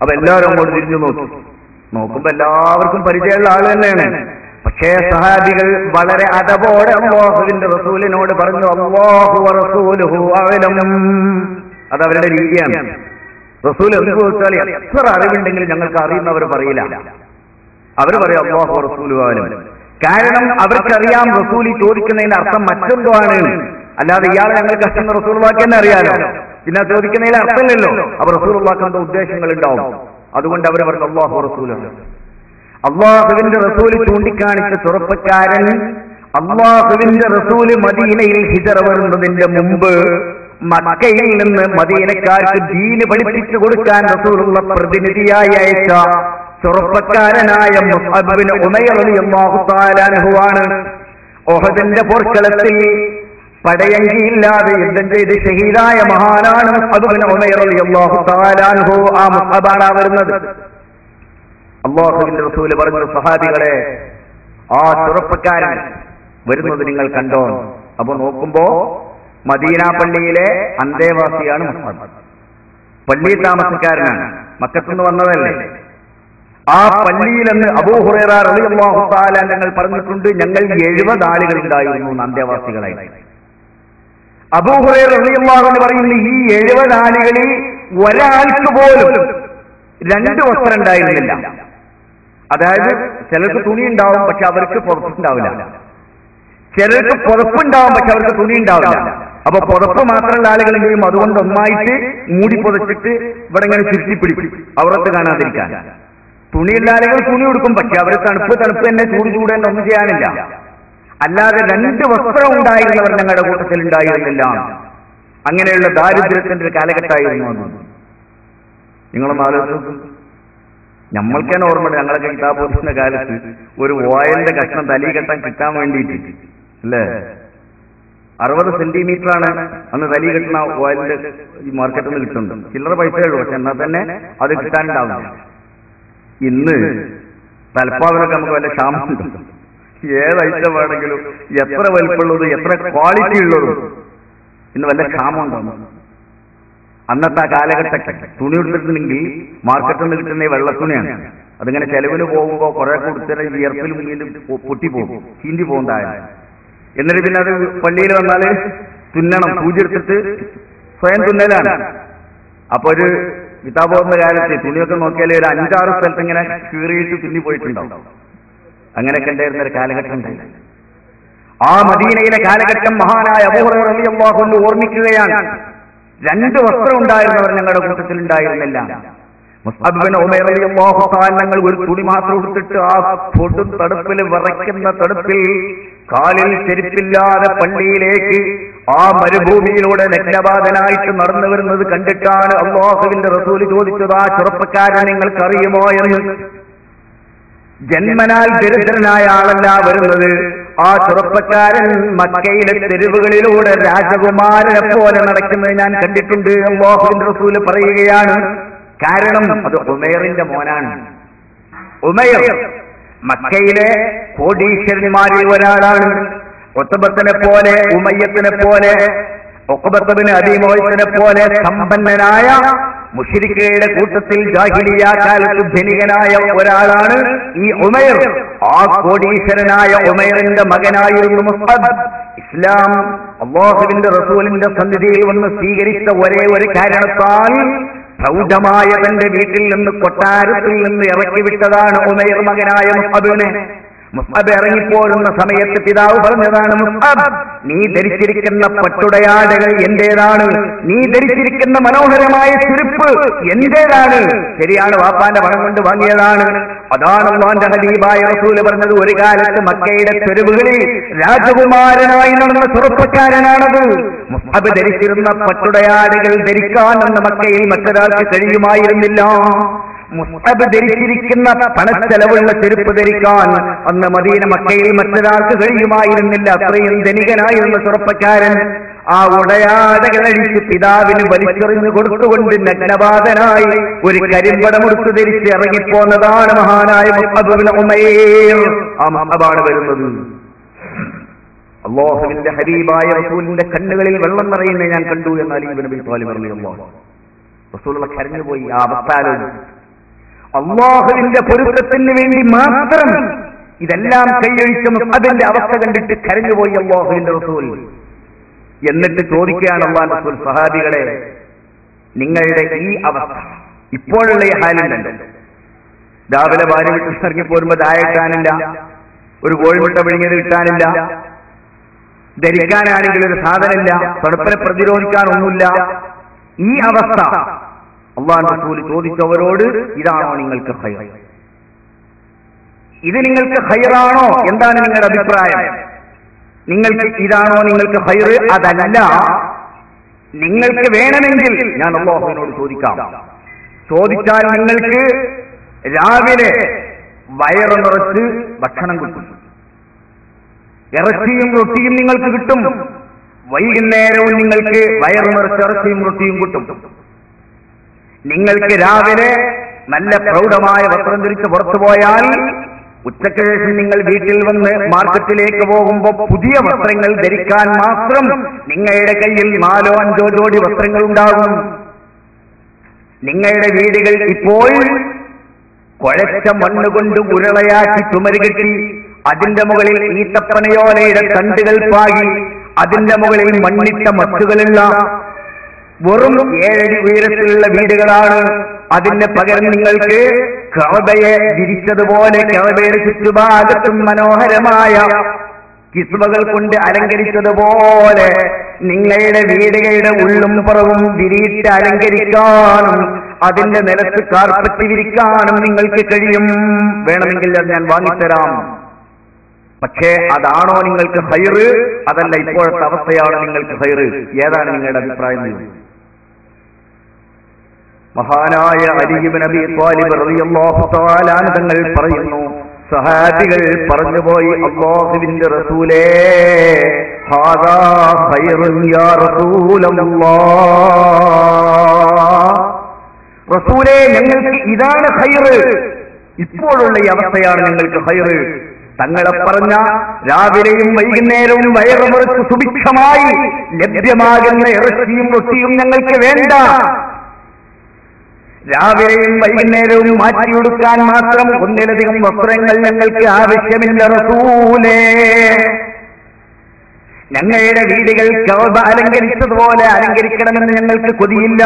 Speaker 2: അപ്പൊ എല്ലാവരും അങ്ങോട്ട് തിരിഞ്ഞു നോക്കുമ്പോ എല്ലാവർക്കും പരിചയമുള്ള ആള് തന്നെയാണ്. പക്ഷേ സഹാബികൾ വളരെ അതപോടെ അല്ലാഹുവിന്റെ റസൂലിനോട് പറഞ്ഞു, അല്ലാഹു വറസൂലുഹു അഅലം. അതവരുടെ രീതിയാണ്. റസൂൽ എന്ത് ചോദിച്ചാൽ എത്ര അറിവുണ്ടെങ്കിലും ഞങ്ങൾക്ക് അറിയുന്നവർ പറയില്ല. അവർ പറയും അല്ലാഹു വറസൂലുഹു അഅലം. കാരണം അവർക്കറിയാം റസൂലി ചോദിക്കുന്നതിന്റെ അർത്ഥം മറ്റെന്തോ ആണ്. അല്ലാതെ ഇയാൾ ഞങ്ങൾക്ക് അച്ഛൻ റസൂലുള്ളാഹിക്ക് തന്നെ അറിയാലോ, പിന്നെ ചോദിക്കുന്നതിൽ അർത്ഥമില്ലല്ലോ. അവർ റസൂലുള്ളാഹിക്ക് എന്തോ ഉദ്ദേശങ്ങൾ ഉണ്ടാവും. അതുകൊണ്ട് അവർ പറഞ്ഞു അല്ലാഹു വറസൂലുഹു. അല്ലാഹുവിന്റെ റസൂൽ ചൂണ്ടിക്കാണിച്ച ചെറുപ്പക്കാരൻ അല്ലാഹുവിന്റെ റസൂല് മദീനയിൽ ഹിജറ വരുന്നതിന്റെ മുമ്പ് മക്കയിൽ നിന്ന് മദീനക്കാർക്ക് ദീന് പഠിപ്പിച്ചു കൊടുക്കാൻ റസൂലുള്ള പ്രതിനിധിയായി അയച്ച ചെറുപ്പക്കാരനായ മുസ്അബ് ബിൻ ഉമൈർ റളിയല്ലാഹു തആല അൻഹു ആണ്. ഉഹദിന്റെ പോർക്കളത്തിൽ പടയങ്കിയില്ലാതെ യുദ്ധം ചെയ്ത് ഷഹീദായ മഹാനാണ് മുസ്അബ് ബിൻ ഉമൈർ റളിയല്ലാഹു തആല അൻഹു. ആ മുസ്അബാണ് വരുന്നത്. അല്ലാഹുവിന്റെ റസൂൽ പറഞ്ഞു, സഹാബികളെ, ആ ചെറുപ്പക്കാരൻ വരുന്നത് നിങ്ങൾ കണ്ടോ? അപ്പൊ നോക്കുമ്പോ മദീന പള്ളിയിലെ അന്തേവാസിയാണ് മുസ്അബ്. പള്ളിയിൽ താമസക്കാരനാണ്, മക്കത്തുനിന്ന് വന്നതല്ലേ. ആ പള്ളിയിൽ നിന്ന് അബൂ ഹുറൈറ റളിയല്ലാഹു തആല ഞങ്ങൾ പറഞ്ഞിട്ടുണ്ട്, ഞങ്ങൾ 70 ആളുകൾ ഉണ്ടായിരുന്നു അന്തേവാസികളായി. അബൂ ഹുറൈറ റളിയല്ലാഹു അൻഹു പറയുന്നു, ഈ 70 ആളുകളിൽ ഒരാൾക്ക് പോലും 2 വസ്ത്രം ഉണ്ടായിരുന്നില്ല. അതായത് ചിലർക്ക് തുണി ഉണ്ടാവും, പക്ഷെ അവർക്ക് പുറപ്പുണ്ടാവില്ല. ചിലർക്ക് പുറപ്പുണ്ടാവും, പക്ഷെ അവർക്ക് തുണി ഉണ്ടാവില്ല. അപ്പൊ പുറപ്പ് മാത്രമുള്ള ആളുകളെങ്കിലും അതുകൊണ്ട് ഒന്നായിട്ട് മൂടി പുതച്ചിട്ട് ഇവിടെ ഇങ്ങനെ ചുരുട്ടിപ്പിടിക്കും, അവർക്ക് കാണാതിരിക്കാൻ. തുണിയുള്ള ആളുകൾ തുണി കൊടുക്കും, പക്ഷെ അവർ തണുപ്പ് തന്നെ ചൂട് തന്നെ ഒന്നും ചെയ്യാനില്ല. അല്ലാതെ 2 വസ്ത്രം ഉണ്ടായിരുന്നവർ ഞങ്ങളുടെ കൂട്ടത്തിൽ ഉണ്ടായിരുന്നില്ല. അങ്ങനെയുള്ള ദാരിദ്ര്യത്തിന്റെ ഒരു കാലഘട്ടമായിരുന്നു അത്. നിങ്ങളൊന്ന് ആലോചിച്ചു. നമ്മൾക്ക് തന്നെ ഓർമ്മയുണ്ട്, ഞങ്ങളൊക്കെ കിതാബ് ഓതുന്ന കാലത്ത് ഒരു ഓയിലിന്റെ കഷ്ണം തലി കെട്ടാൻ കിട്ടാൻ വേണ്ടിയിട്ട് അല്ലേ 60 സെന്റിമീറ്ററാണ് അന്ന് തലി കെട്ടുന്ന ഓയിലിന്റെ ഈ മാർക്കറ്റിൽ നിന്ന് കിട്ടുന്നുണ്ട്. ചില്ലറ പൈസയുള്ളൂ, പക്ഷെ എന്നാൽ തന്നെ അത് കിട്ടാനുണ്ടാവില്ല. ഇന്ന് തലപ്പാവിനൊക്കെ നമുക്ക് വല്ല ക്ഷാമമുണ്ട്. ഏത് ഐറ്റം വേണമെങ്കിലും എത്ര വലിപ്പമുള്ളതും എത്ര ക്വാളിറ്റി ഉള്ളതും ഇന്ന് വല്ല ക്ഷാമം ഉണ്ടാവും. അന്നത്തെ ആ കാലഘട്ടത്തിൽ തുണി എടുത്തിട്ടുണ്ടെങ്കിൽ മാർക്കറ്റിൽ നിന്ന് കിട്ടുന്ന വെള്ളത്തുണിയാണ്. അതിങ്ങനെ ചെലവിന് പോകുമ്പോൾ കുറെ കൊടുത്തിട്ട് വിയർപ്പിൽ മുന്നിൽ പൊട്ടിപ്പോകും, ചീന്തി പോകുന്നതായ. എന്നിട്ട് പിന്നെ അത് പള്ളിയിൽ വന്നാൽ തുന്നണം, പൂജെടുത്തിട്ട് സ്വയം തുന്നലാണ്. അപ്പൊ ഒരു കിതാബോധ കാലത്ത് തുണിയൊക്കെ നോക്കിയാൽ ഒരു 5-6 സ്ഥലത്ത് ഇങ്ങനെ കീറിയിട്ട് തുന്നി പോയിട്ടുണ്ടാവും. അങ്ങനെയൊക്കെ ഉണ്ടായിരുന്ന ഒരു കാലഘട്ടം ഉണ്ടായി. ആ മദീനയിലെ കാലഘട്ടം മഹാനായ അബൂ ഹുറൈറ റളിയല്ലാഹു അൻഹു ഓർമ്മിക്കുകയാണ്. 2 വസ്ത്രം ഉണ്ടായിരുന്നവർ ഞങ്ങളുടെ കൂട്ടത്തിൽ ഉണ്ടായിരുന്നില്ല. മുസ്അബ് ബിൻ ഉമൈർ റളിയല്ലാഹു തആല ഞങ്ങൾ ഒരു തുണി മാത്രം എടുത്തിട്ട് ആ കൊടും തണുപ്പിൽ വിറയ്ക്കുന്ന തണുപ്പിൽ കാലിൽ ചെരുപ്പില്ലാതെ പള്ളിയിലേക്ക് ആ മരുഭൂമിയിലൂടെ നഗ്നപാതനായിട്ട് നടന്നു വരുന്നത് കണ്ടിട്ടാണ് അല്ലാഹുവിന്റെ റസൂൽ ചോദിച്ചത്, ആ ചെറുപ്പക്കാരൻ നിങ്ങൾക്കറിയുമോ എന്ന്. ജന്മനാൽ ദരിദ്രനായ ആളല്ല വരുന്നത്. ആ ചെറുപ്പക്കാരൻ മക്കയിലെ തെരുവുകളിലൂടെ രാജകുമാരനെ പോലെ നടക്കുന്നത് ഞാൻ കണ്ടിട്ടുണ്ട്. അല്ലാഹുവിന്റെ റസൂൽ പറയുകയാണ്, കാരണം അത് ഉമൈറിന്റെ മോനാണ്. ഉമൈർ മക്കയിലെ കോടീശ്വരന്മാരിൽ ഒരാളാണ്. ഉത്ബത്തിനെ പോലെ, ഉമയ്യത്തിനെ പോലെ, ഉഖബത്ത് ബിൻ അബീ മുഅയ്യിദിനെ പോലെ സമ്പന്നനായ മുശ്രിക്കുകളുടെ കൂട്ടത്തിൽ ജാഹിലിയ്യ കാലത്ത് ധനികനായ ഒരാളാണ് ഈ ഉമൈർ. ആ കോടീശ്വരനായ ഉമൈറിന്റെ മകനായിരുന്നു മുസ്അബ്. ഇസ്ലാം അല്ലാഹുവിന്റെ റസൂലിന്റെ സന്നിധിയിൽ വന്ന് സ്വീകരിച്ച ഒരേ ഒരു കാരണത്താൽ പ്രൗഢമായ തന്റെ വീട്ടിൽ നിന്ന്, കൊട്ടാരത്തിൽ നിന്ന് ഇറക്കി വിട്ടതാണ് ഉമൈർ മകനായ മുസ്അബിനെ. മുസ്അബ് ഇറങ്ങിപ്പോരുന്ന സമയത്ത് പിതാവ് പറഞ്ഞതാണ്, മുസ്അബ്, നീ ധരിച്ചിരിക്കുന്ന പട്ടുടയാടകൾ എന്റേതാണ്, നീ ധരിച്ചിരിക്കുന്ന മനോഹരമായ ചെരുപ്പ് എന്റേതാണ്. ശരിയാണ്, വാപ്പാന്റെ പണം കൊണ്ട് വാങ്ങിയതാണ്. അതാണ് അല്ലാഹുവിന്റെ ഹബീബായ റസൂല് പറഞ്ഞത്, ഒരു കാലത്ത് മക്കയുടെ തെരുവുകളിൽ രാജകുമാരനായി നടന്ന ചെറുപ്പക്കാരനാണത്. മുസ്അബ് ധരിച്ചിരുന്ന പട്ടുടയാടകൾ ധരിക്കാൻ എന്ന മക്കയിൽ മറ്റൊരാൾക്ക് കഴിയുമായിരുന്നില്ല. മുസ്അബ് ധരിച്ചിരിക്കുന്ന പണച്ചെലവുള്ള ചെരുപ്പ് ധരിക്കാൻ അന്ന് മദീന മക്കയിൽ മറ്റൊരാൾക്ക് കഴിയുമായിരുന്നില്ല. അത്രയും ധനികനായിരുന്ന ചെറുപ്പക്കാരൻ ആ ഉടയാടകളഴിച്ച് പിതാവിന് വലിച്ചെറിഞ്ഞു കൊടുത്തുകൊണ്ട് നഗ്നപാതനായി ഒരു കരിമ്പടമെടുത്ത് ധരിച്ച് ഇറങ്ങിപ്പോന്നതാണ് മഹാനായ മുസ്അബ് ഇബ്നു ഉമൈർ. ആ മുസ്അബാണ് വരുന്നത്. അല്ലാഹുവിന്റെ ഹബീബായ റസൂലിന്റെ കണ്ണുകളിൽ വെള്ളം നിറയുന്നത് ഞാൻ കണ്ടു എന്ന് അലി ഇബ്നു അബീ ത്വാലിബ് റളിയല്ലാഹു അൻഹു. റസൂലുള്ള കരഞ്ഞുപോയി. ആ അവസ്ഥാലോചന അല്ലാഹുവിന്റെ പൊരുത്തത്തിന് വേണ്ടി മാത്രം ഇതെല്ലാം കൈയൊഴിച്ച മുസ്അബിന്റെ അവസ്ഥ കണ്ടിട്ട് കരഞ്ഞുപോയി അല്ലാഹുവിന്റെ റസൂൽ. എന്നിട്ട് ചോദിക്കുകയാണ് അല്ലാഹുവിന്റെ റസൂൽ, സഹാബികളെ, നിങ്ങളുടെ ഈ അവസ്ഥ, ഇപ്പോഴുള്ള ഈ ഹാലുണ്ടല്ലോ, രാവിലെ ഭാര്യ വീട്ടിൽ ഇറങ്ങി പോരുമ്പോ ചായ കിട്ടാനില്ല, ഒരു കോഴിമുട്ട വിഴുങ്ങിയത് കിട്ടാനില്ല, ധരിക്കാനാണെങ്കിൽ ഒരു സാധനമില്ല, തണുപ്പിനെ പ്രതിരോധിക്കാനൊന്നുമില്ല. ഈ അവസ്ഥ അല്ലാഹുവിന്റെ റസൂൽ ചോദിച്ചവരോട്, ഇതാണോ നിങ്ങൾക്ക് ഖൈർ? ഇത് നിങ്ങൾക്ക് ഖൈറാണോ? എന്താണ് നിങ്ങളുടെ അഭിപ്രായം? നിങ്ങൾക്ക് ഇതാണോ നിങ്ങൾക്ക് ഖൈർ? അതല്ല, നിങ്ങൾക്ക് വേണമെങ്കിൽ ഞാൻ അല്ലാഹുവിനോട് ചോദിക്കാം. ചോദിച്ചാൽ നിങ്ങൾക്ക് രാവിലെ വയറ് നിറച്ച് ഭക്ഷണം കിട്ടും, ഇറച്ചിയും റൊട്ടിയും നിങ്ങൾക്ക് കിട്ടും. വൈകുന്നേരവും നിങ്ങൾക്ക് വയറ് നിറച്ച് ഇറച്ചിയും റൊട്ടിയും കിട്ടും. നിങ്ങൾക്ക് രാവിലെ നല്ല പ്രൗഢമായ വസ്ത്രം ധരിച്ച് പുറത്തു പോയാൽ ഉച്ചയ്ക്ക് ശേഷം നിങ്ങൾ വീട്ടിൽ വന്ന് മാർക്കറ്റിലേക്ക് പോകുമ്പോൾ പുതിയ വസ്ത്രങ്ങൾ ധരിക്കാൻ മാത്രം നിങ്ങളുടെ കയ്യിൽ 4-5 ജോഡി വസ്ത്രങ്ങൾ ഉണ്ടാകും. നിങ്ങളുടെ വീടുകൾ ഇപ്പോൾ കുഴച്ച മണ്ണുകൊണ്ട് ഉരുളയാക്കി ചുമരുകെട്ടി അതിന്റെ മുകളിൽ ഈത്തപ്പനയോലയുടെ തണ്ടുകൾ പാകി അതിന്റെ മുകളിൽ മണ്ണിട്ട മച്ചുകളുള്ള വെറും 7 അടി ഉയരത്തിലുള്ള വീടുകളാണ്. അതിന് പകരം നിങ്ങൾക്ക് കഅബയെ വിരിച്ചതുപോലെ കഅബയുടെ ചുറ്റുഭാഗത്തും മനോഹരമായ കിസ്വകൾ കൊണ്ട് അലങ്കരിച്ചതുപോലെ നിങ്ങളുടെ വീടുകളുടെ ഉള്ളും പുറവും വിരിയിട്ട് അലങ്കരിക്കാനും അതിന്റെ നിലത്ത് കാർപ്പറ്റ് വിരിക്കാനും നിങ്ങൾക്ക് കഴിയും. വേണമെങ്കിൽ അത് ഞാൻ വാങ്ങിത്തരാം. പക്ഷേ അതാണോ നിങ്ങൾക്ക് ഖൈർ? അതല്ല, ഇപ്പോഴത്തെ അവസ്ഥയാണ് നിങ്ങൾക്ക് ഖൈർ. ഏതാണ് നിങ്ങളുടെ അഭിപ്രായം? മഹാനായ അലി ഇബ്നു അബീ ത്വാലിബ് റളിയല്ലാഹു തആല അൻഹു തങ്ങൾ പറയുന്നു, സഹാബികൾ പറഞ്ഞുപോയി, അല്ലാഹുവിന്റെ റസൂലേ, ഹാദാ ഖൈറുൻ യാ റസൂലല്ലാഹ്, റസൂലേ, ഞങ്ങൾക്ക് ഇതാണ് ഖൈർ. ഇപ്പോഴുള്ള ഈ അവസ്ഥയാണ് ഞങ്ങൾക്ക് ഖൈർ. തങ്ങളെ പറഞ്ഞ രാവിലെയും വൈകുന്നേരവും വയറ് നിറച്ച് സുഭിക്ഷമായി ലഭ്യമാകുന്ന ഇറച്ചിയും റൊട്ടിയും ഞങ്ങൾക്ക് വേണ്ട. രാവിലെയും വൈകുന്നേരവും മാറ്റിയെടുക്കാൻ മാത്രം 1-ലധികം വസ്ത്രങ്ങൾ ഞങ്ങൾക്ക് ആവശ്യമില്ല റസൂലേ. ഞങ്ങളുടെ വീടുകൾ കഅബ അലങ്കരിച്ചതുപോലെ അലങ്കരിക്കണമെന്ന് ഞങ്ങൾക്ക് കൊതിയില്ല.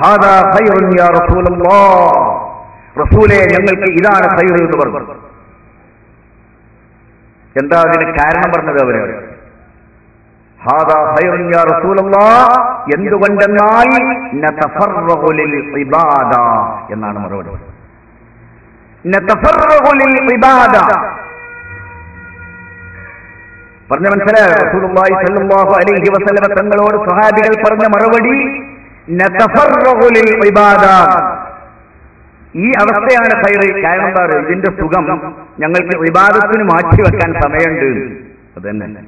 Speaker 2: ഹാദാ ഖൈറുൻ യാ റസൂലല്ലാഹ്, റസൂലേ, ഞങ്ങൾക്ക് ഇതാണ് ഖൈർ എന്ന് പറഞ്ഞു. എന്താ അതിന് കാരണം പറഞ്ഞത്? അവര് ഹാദാ ഖൈറുൻ യാ റസൂലല്ലാഹ്, എന്തുകൊണ്ടെന്നാൽ നതഫറഗു ലിൽ ഇബാദ എന്നാണ് മറുപടി. നതഫറഗു ലിൽ ഇബാദ പറഞ്ഞ മനസ്സിലായോ? റസൂലുള്ളാഹി സ്വല്ലല്ലാഹു അലൈഹി വസല്ലം തങ്ങളോട് സ്വഹാബികൾ പറഞ്ഞ മറുപടി നതഫറഗു ലിൽ ഇബാദ. ഈ അവസ്ഥയാണ് ഖൈർ. കാരണം എന്താ? ഇതിന്റെ സുഖം ഞങ്ങൾക്ക് ഇബാദത്തിന് മാറ്റിവെക്കാൻ സമയമുണ്ട്. അതന്നെ,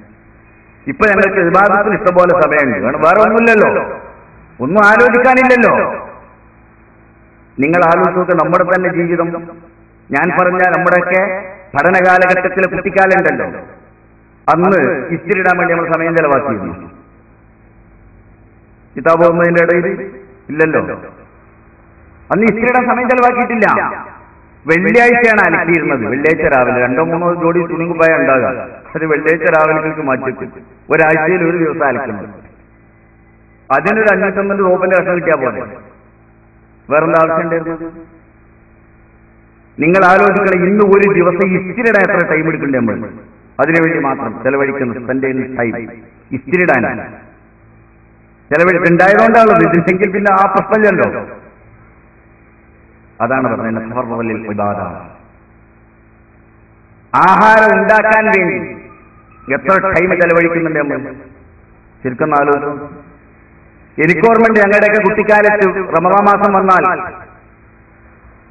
Speaker 2: ഇപ്പൊ ഞങ്ങൾക്ക് ഇബാദത്തിന് ഇഷ്ടംപോലെ സമയമുണ്ട്. കാരണം വേറെ ഒന്നുമില്ലല്ലോ, ഒന്നും ആലോചിക്കാനില്ലല്ലോ. നിങ്ങൾ ആലോചിച്ചൊക്കെ നമ്മുടെ തന്നെ ജീവിതം. ഞാൻ പറഞ്ഞ നമ്മുടെയൊക്കെ പഠന കാലഘട്ടത്തിലെ കുട്ടിക്കാലുണ്ടല്ലോ, അന്ന് ഇസ്തിരിടാൻ വേണ്ടി നമ്മൾ സമയം ചെലവാക്കിയിരുന്നു. കിതാബ് ഓതുന്നതിന്റെ ഇടയിൽ ഇല്ലല്ലോ, അന്ന് ഇസ്തിരിടാൻ സമയം ചെലവാക്കിയിട്ടില്ല. വെള്ളിയാഴ്ചയാണ് അലക്കിയിരുന്നത്. വെള്ളിയാഴ്ച രാവിലെ 2-3 ജോഡി തുണിക്കുപ്പായ ഉണ്ടാകുക. അത് വെള്ളിയാഴ്ച രാവിലേക്ക് മാറ്റിവെക്കും. ഒരാഴ്ചയിൽ ഒരു ദിവസം അലക്കുന്നത്. അതിനൊരു 550 രൂപന്റെ കഷ്ണം കിട്ടിയാൽ പോലെ വേറെന്താ ആവശ്യമുണ്ടായിരുന്നത്? നിങ്ങൾ ആലോചിക്കണം, ഇന്ന് ഒരു ദിവസം ഇസ്തിരിടാൻ എത്ര ടൈം എടുക്കണ്ടേ നമ്മൾ? അതിനുവേണ്ടി മാത്രം ചെലവഴിക്കുന്നു. സ്പെൻഡ് ചെയ്യുന്ന ടൈം ഇസ്തിരിടാൻ ചെലവഴിക്കുണ്ടായതുകൊണ്ടാണുള്ളത്. ഇതില്ലെങ്കിൽ പിന്നെ ആ പ്രശ്നമില്ലല്ലോ. അതാണ് പറഞ്ഞത് ആഹാരം ഉണ്ടാക്കാൻ വേണ്ടി എത്ര ടൈം ചെലവഴിക്കുന്നുണ്ട് നമ്മൾ? ശരിക്കും ആലോചിച്ചു. എനിക്ക് ഓർമ്മയുണ്ട്, ഞങ്ങളുടെയൊക്കെ കുട്ടിക്കാലത്ത് റമദാൻ മാസം വന്നാൽ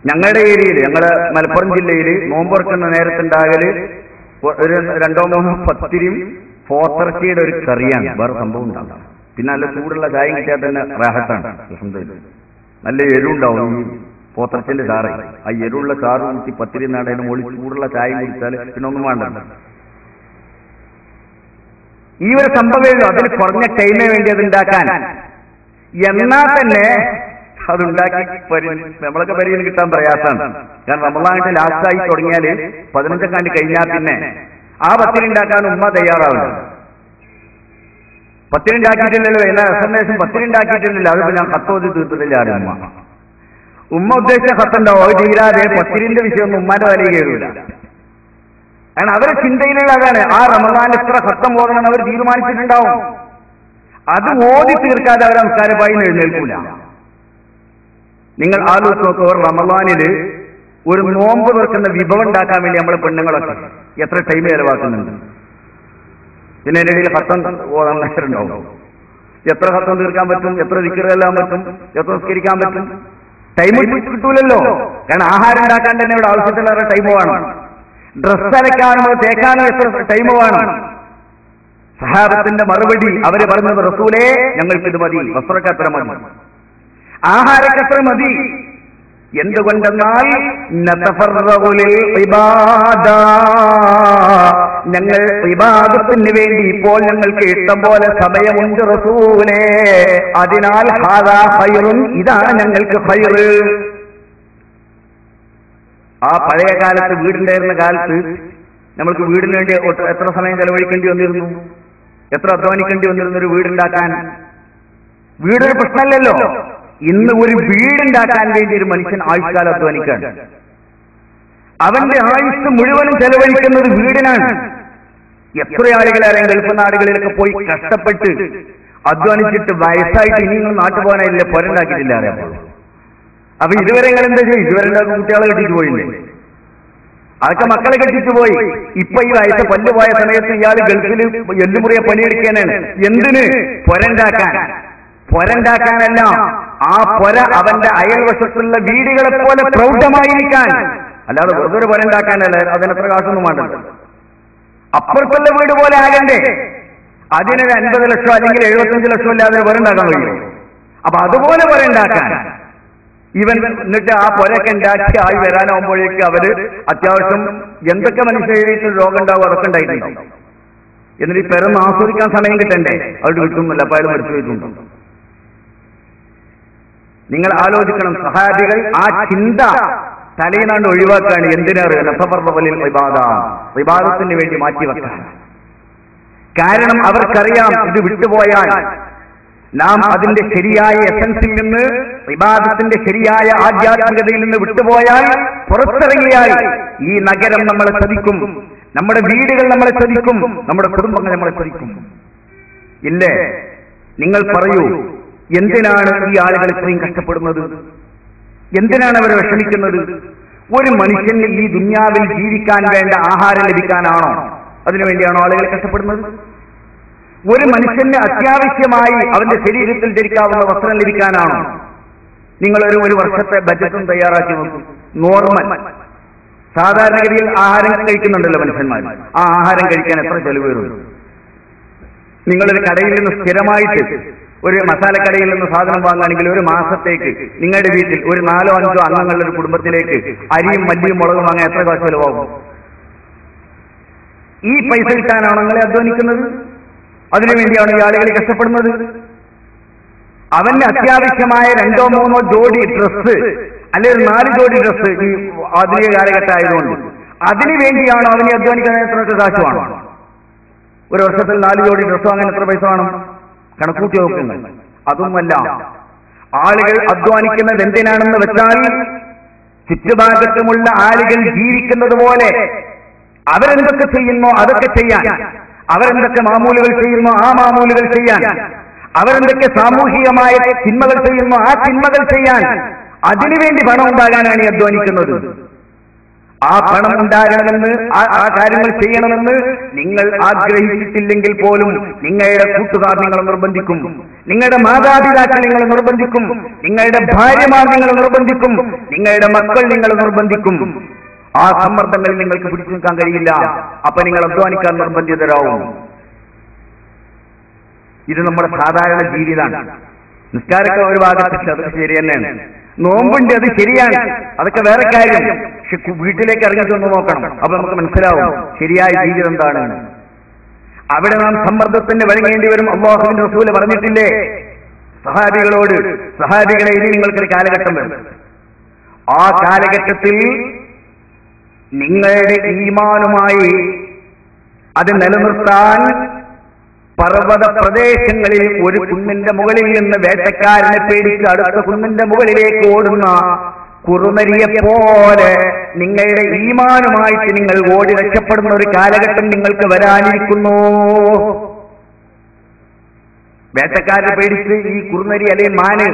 Speaker 2: ഞങ്ങളുടെ ഏരിയയിൽ, ഞങ്ങളുടെ മലപ്പുറം ജില്ലയിൽ നോമ്പുറക്കുന്ന നേരത്തുണ്ടാകല് ഒരു 2-3 പത്തിരിയും പോത്തിറച്ചിയുടെ ഒരു കറിയാണ്. വേറെ സംഭവം ഉണ്ടാകും. പിന്നെ നല്ല ചൂടുള്ള ചായം കിട്ടിയാൽ തന്നെ റാഹത്താണ്. നല്ല എരിവുണ്ടാവും ഈ പോത്തിറച്ചിന്റെ ചാറ്. ആ എരിവുള്ള ചാറ് കുത്തി പത്തിരി നാടേന് മുകളിൽ ചൂടുള്ള ചായം കുടിച്ചാൽ പിന്നെ ഒന്നും വേണ്ട. ഈ ഒരു സംഭവം അതിന് കുറഞ്ഞ ടൈമിന് വേണ്ടി അത് ഉണ്ടാക്കാൻ, എന്നാൽ തന്നെ അതുണ്ടാക്കി നമ്മളൊക്കെ പരിഗണന കിട്ടാൻ പ്രയാസമാണ്. കാരണം റമളാനിന്റെ ലാസ്റ്റായി തുടങ്ങിയാല് 15 കഴിഞ്ഞാൽ പിന്നെ ആ പത്തിരി ഉണ്ടാക്കാൻ ഉമ്മ തയ്യാറാവില്ല. പത്തിരി ഉണ്ടാക്കിയിട്ടില്ലല്ലോ, എല്ലാ എസ്എംഎസും പത്തിരി ഉണ്ടാക്കിയിട്ടില്ലല്ലോ. അതിപ്പോ ഞാൻ കത്തോതി തീർത്തിട്ടില്ല. ഉമ്മ ഉദ്ദേശിച്ച കത്തുണ്ടാവും. അത് തീരാതെ പത്തിരിന്റെ വിഷയമൊന്നും ഉമ്മാന്റെ വലയിൽ കയറില്ല. കാരണം അവരെ ചിന്തയിലുള്ള അതാണ്. ആ റമളാൻ എത്ര ഖത്തം ഓതണമെന്ന് അവർ തീരുമാനിച്ചിട്ടുണ്ടാവും. അത് ഓതി തീർക്കാതെ അവർ നമസ്കാരപ്പായി എഴുന്നേൽക്കൂല. നിങ്ങൾ ആലോചിച്ച് നോക്കുക, റമളാനില് ഒരു നോമ്പ് തുറക്കുന്ന വിഭവം ഉണ്ടാക്കാൻ വേണ്ടി നമ്മളെ പെണ്ണുങ്ങളൊക്കെ എത്ര ടൈം ചെലവാക്കുന്നുണ്ട്. പിന്നെ എൻ്റെ ഇടയിൽ ഖത്തം ഓതാൻ നേരമുണ്ടാവും. എത്ര ഖത്തം തീർക്കാൻ പറ്റും, എത്ര ദിക്റെല്ലാം പറ്റും, എത്ര നിസ്കരിക്കാൻ പറ്റും? ടൈം കിട്ടൂലല്ലോ. കാരണം ആഹാരം ഉണ്ടാക്കാൻ തന്നെ ഇവിടെ ആവശ്യത്തിലേറെ ടൈം വേണം. ഡ്രസ് അലക്കാനോ തേക്കാനോ എത്ര ടൈം വേണം? സഹാബത്തിന്റെ മറുപടി അവര് പറഞ്ഞത്, റസൂലേ ഞങ്ങൾക്ക് ഇത് മതി, വസ്ത്രക്കത്ര മതി, ആഹാരക്കത്ര മതി. എന്തുകൊണ്ടെന്നാൽ ഞങ്ങൾ ഇബാദത്തിന് വേണ്ടി ഇപ്പോൾ ഞങ്ങൾക്ക് ഇഷ്ടം പോലെ സമയമുണ്ട് റസൂലേ. അതിനാൽ ഹാദാ ഖൈറുൻ, ഇതാണ് ഞങ്ങൾക്ക് ഖൈറ്. ആ പഴയ കാലത്ത് വീടുണ്ടായിരുന്ന കാലത്ത് നമ്മൾക്ക് വീടിന് വേണ്ടി എത്ര സമയം ചെലവഴിക്കേണ്ടി വന്നിരുന്നു, എത്ര അധ്വാനിക്കേണ്ടി വന്നിരുന്നു ഒരു വീടുണ്ടാക്കാൻ. വീടൊരു പ്രശ്നമല്ലല്ലോ. ഇന്ന് ഒരു വീടുണ്ടാക്കാൻ വേണ്ടി ഒരു മനുഷ്യൻ ആയുഷ്കാലം അധ്വാനിക്കാൻ, അവന്റെ ആയുസ് മുഴുവനും ചെലവഴിക്കുന്നത് വീടിനാണ്. എത്ര ആളുകളെ ഗൾഫ് നാടുകളിലൊക്കെ പോയി കഷ്ടപ്പെട്ട് അധ്വാനിച്ചിട്ട് വയസ്സായിട്ട് ഇനിയും നാട്ടു പോകാനായില്ലേ, പൊരണ്ടാക്കിയിട്ടില്ല അറിയാമോ? അപ്പൊ ഇതുവരെ നിങ്ങൾ എന്താ ചെയ്യും? ഇതുവരെ കുട്ടികളെ കെട്ടിച്ചു പോയില്ലേ? അതൊക്കെ മക്കളെ കെട്ടിച്ചു പോയി. ഇപ്പൊ ഈ വയസ്സ് പല്ല് പോയ സമയത്ത് ഇയാൾ ഗൾഫിൽ എല്ലുമുറിയെ പണിയെടുക്കാനാണ്. എന്തിന്? പൊരണ്ടാക്കാൻ. പൊരണ്ടാക്കാനല്ല, ആ പൊര അവന്റെ അയൽവശത്തുള്ള വീടുകളെ പോലെ പ്രൗഢമായിരിക്കാൻ. അല്ലാതെ വെറുതെ ഒരു പൊരണ്ടാക്കാനല്ല, അതിനെത്ര കാശൊന്നും വേണ്ടല്ലോ. അപ്പുറത്തുള്ള വീട് പോലെ ആകണ്ടേ? അതിനൊരു 50 ലക്ഷം അല്ലെങ്കിൽ 75 ലക്ഷം ഇല്ലാതെ പൊരണ്ടാക്കാൻ കഴിയും. അപ്പൊ അതുപോലെ പൊരണ്ടാക്കാൻ ഇവൻ എന്നിട്ട് ആ പൊരൊക്കെ ഉണ്ടാക്കി ആയി വരാനാവുമ്പോഴേക്ക് അവര് അത്യാവശ്യം എന്തൊക്കെ മനുഷ്യർക്ക് രോഗം ഉണ്ടാവും അതൊക്കെ ഉണ്ടായിട്ടുണ്ടാവും. എന്നിട്ട് ഈ പെരന്ന് ആസ്വദിക്കാൻ സമയം കിട്ടണ്ടേ? അവിടെ കിട്ടുന്നില്ല. അപ്പൊ അയാൾ മരിച്ചു പോയിട്ടുണ്ട്. നിങ്ങൾ ആലോചിക്കണം, സഹാബികൾ ആ ചിന്ത തലയിനാണ്ട് ഒഴിവാക്കാണ്. എന്തിനേറെ ഇബാദത്തിന് വേണ്ടി മാറ്റിവെക്കാൻ. കാരണം അവർക്കറിയാം ഇത് വിട്ടുപോയാൽ നാം അതിന്റെ ശരിയായ എസൻസിൽ നിന്ന്, ഇബാദത്തിന്റെ ശരിയായ ആധ്യാത്മികതയിൽ നിന്ന് വിട്ടുപോയാൽ, പുറത്തിറങ്ങിയാൽ ഈ നഗരം നമ്മളെ ചതിക്കും, നമ്മുടെ വീടുകൾ നമ്മളെ ചതിക്കും, നമ്മുടെ കുടുംബങ്ങൾ നമ്മളെ ചതിക്കും. ഇല്ലേ? നിങ്ങൾ പറയൂ, എന്തിനാണ് ഈ ആളുകൾ ഇത്രയും കഷ്ടപ്പെടുന്നത്? എന്തിനാണ് അവർ വിഷമിക്കുന്നത്? ഒരു മനുഷ്യന് ഈ ദുനിയാവിൽ ജീവിക്കാൻ വേണ്ട ആഹാരം ലഭിക്കാനാണോ? അതിനുവേണ്ടിയാണോ ആളുകൾ കഷ്ടപ്പെടുന്നത്? ഒരു മനുഷ്യന് അത്യാവശ്യമായി അവന്റെ ശരീരത്തിൽ ധരിക്കാവുന്ന വസ്ത്രം ലഭിക്കാനാണോ? നിങ്ങളൊരു വർഷത്തെ ബജറ്റും തയ്യാറാക്കി നോക്കും. നോർമൽ സാധാരണഗതിയിൽ ആഹാരം കഴിക്കുന്നുണ്ടല്ലോ മനുഷ്യന്മാർ. ആ ആഹാരം കഴിക്കാൻ എത്ര ചെലവ് വരും? നിങ്ങളൊരു കടയിൽ നിന്ന് സ്ഥിരമായിട്ട് ഒരു മസാലക്കടയിൽ നിന്ന് സാധനം വാങ്ങുകയാണെങ്കിൽ ഒരു മാസത്തേക്ക് നിങ്ങളുടെ വീട്ടിൽ ഒരു 4-5 അംഗങ്ങളുടെ ഒരു കുടുംബത്തിലേക്ക് അരിയും മല്ലിയും മുളകും വാങ്ങാൻ എത്ര കാശ് ചെലവാകും? ഈ പൈസ കിട്ടാനാണോ നിങ്ങളെ അധ്വാനിക്കുന്നത്? അതിനുവേണ്ടിയാണ് ഈ ആളുകൾ കഷ്ടപ്പെടുന്നത്. അവന് അത്യാവശ്യമായ 2-3 ജോഡി ഡ്രസ്സ് അല്ലെങ്കിൽ 4 ജോഡി ഡ്രസ്സ് ഈ ആധുനിക കാലഘട്ടം ആയതുകൊണ്ട് അതിനു വേണ്ടിയാണോ അവനെ അധ്വാനിക്കാൻ എത്ര കാശ് വേണം? ഒരു വർഷത്തിൽ 4 ജോഡി ഡ്രസ്സ് വാങ്ങാൻ എത്ര പൈസ വേണം? കണക്കൂട്ടി നോക്കുന്നത്. അതൊന്നുമല്ല, ആളുകൾ അധ്വാനിക്കുന്നത് എന്തിനാണെന്ന് വെച്ചാൽ ചുറ്റുഭാഗത്തുമുള്ള ആളുകൾ ജീവിക്കുന്നത് പോലെ അവരെന്തൊക്കെ ചെയ്യുന്നോ അതൊക്കെ ചെയ്യാൻ, അവരെന്തൊക്കെ മാമൂലുകൾ ചെയ്യുന്നോ ആ മാമൂലുകൾ ചെയ്യാൻ, അവരെന്തൊക്കെ സാമൂഹികമായ തിന്മകൾ ചെയ്യുന്നോ ആ തിന്മകൾ ചെയ്യാൻ, അതിനുവേണ്ടി പണം ഉണ്ടാകാനാണ് ഈ അധ്വാനിക്കുന്നത്. ആ പണം ഉണ്ടാകണമെന്ന്, ആ കാര്യങ്ങൾ ചെയ്യണമെന്ന് നിങ്ങൾ ആഗ്രഹിച്ചിട്ടില്ലെങ്കിൽ പോലും നിങ്ങളുടെ കൂട്ടുകാർ നിങ്ങളെ നിർബന്ധിക്കും, നിങ്ങളുടെ മാതാപിതാക്കൾ നിങ്ങളെ നിർബന്ധിക്കും, നിങ്ങളുടെ ഭാര്യമാർ നിങ്ങളെ നിർബന്ധിക്കും, നിങ്ങളുടെ മക്കൾ നിങ്ങളെ നിർബന്ധിക്കും. ആ സമ്മർദ്ദങ്ങളിൽ നിങ്ങൾക്ക് പിടിച്ചു നിൽക്കാൻ കഴിയില്ല. അപ്പൊ നിങ്ങൾ അധ്വാനിക്കാൻ നിർബന്ധിതരാവും. ഇത് നമ്മുടെ സാധാരണ ജീവിതമാണ്. നിസ്കാരമൊക്കെ ഒരു ഭാഗത്ത് അത് ശരി തന്നെയാണ്, നോമ്പുണ്ട് അത് ശരിയാണ്, അതൊക്കെ വേറെ കാര്യം. പക്ഷെ വീട്ടിലേക്ക് ഇറങ്ങിച്ചൊന്ന് നോക്കണം, അപ്പൊ നമുക്ക് മനസ്സിലാവും ശരിയായ ജീവിതം എന്താണ്. അവിടെ നാം സമ്മർദ്ദത്തിന് വഴങ്ങേണ്ടി വരും. അല്ലാഹുവിന്റെ റസൂൽ പറഞ്ഞിട്ടില്ലേ സഹാബികളോട്, സഹാബികളെ ഇനി നിങ്ങൾക്കൊരു കാലഘട്ടം വരും, ആ കാലഘട്ടത്തിൽ നിങ്ങളുടെ ഈമാനുമായി അത് നിലനിർത്താൻ പർവ്വത പ്രദേശങ്ങളിൽ ഒരു കുന്നിന്റെ മുകളിൽ നിന്ന് വേട്ടക്കാരനെ പേടിച്ച് അടുത്ത കുന്നിന്റെ മുകളിലേക്ക് ഓടുന്ന കുറുനരിയെ പോലെ നിങ്ങളുടെ ഈമാനുമായിട്ട് നിങ്ങൾ ഓടി രക്ഷപ്പെടുന്ന ഒരു കാലഘട്ടം നിങ്ങൾക്ക് വരാനിരിക്കുന്നു. വേട്ടക്കാരനെ പേടിച്ച് ഈ കുറുനരി അല്ലെങ്കിൽ മാന്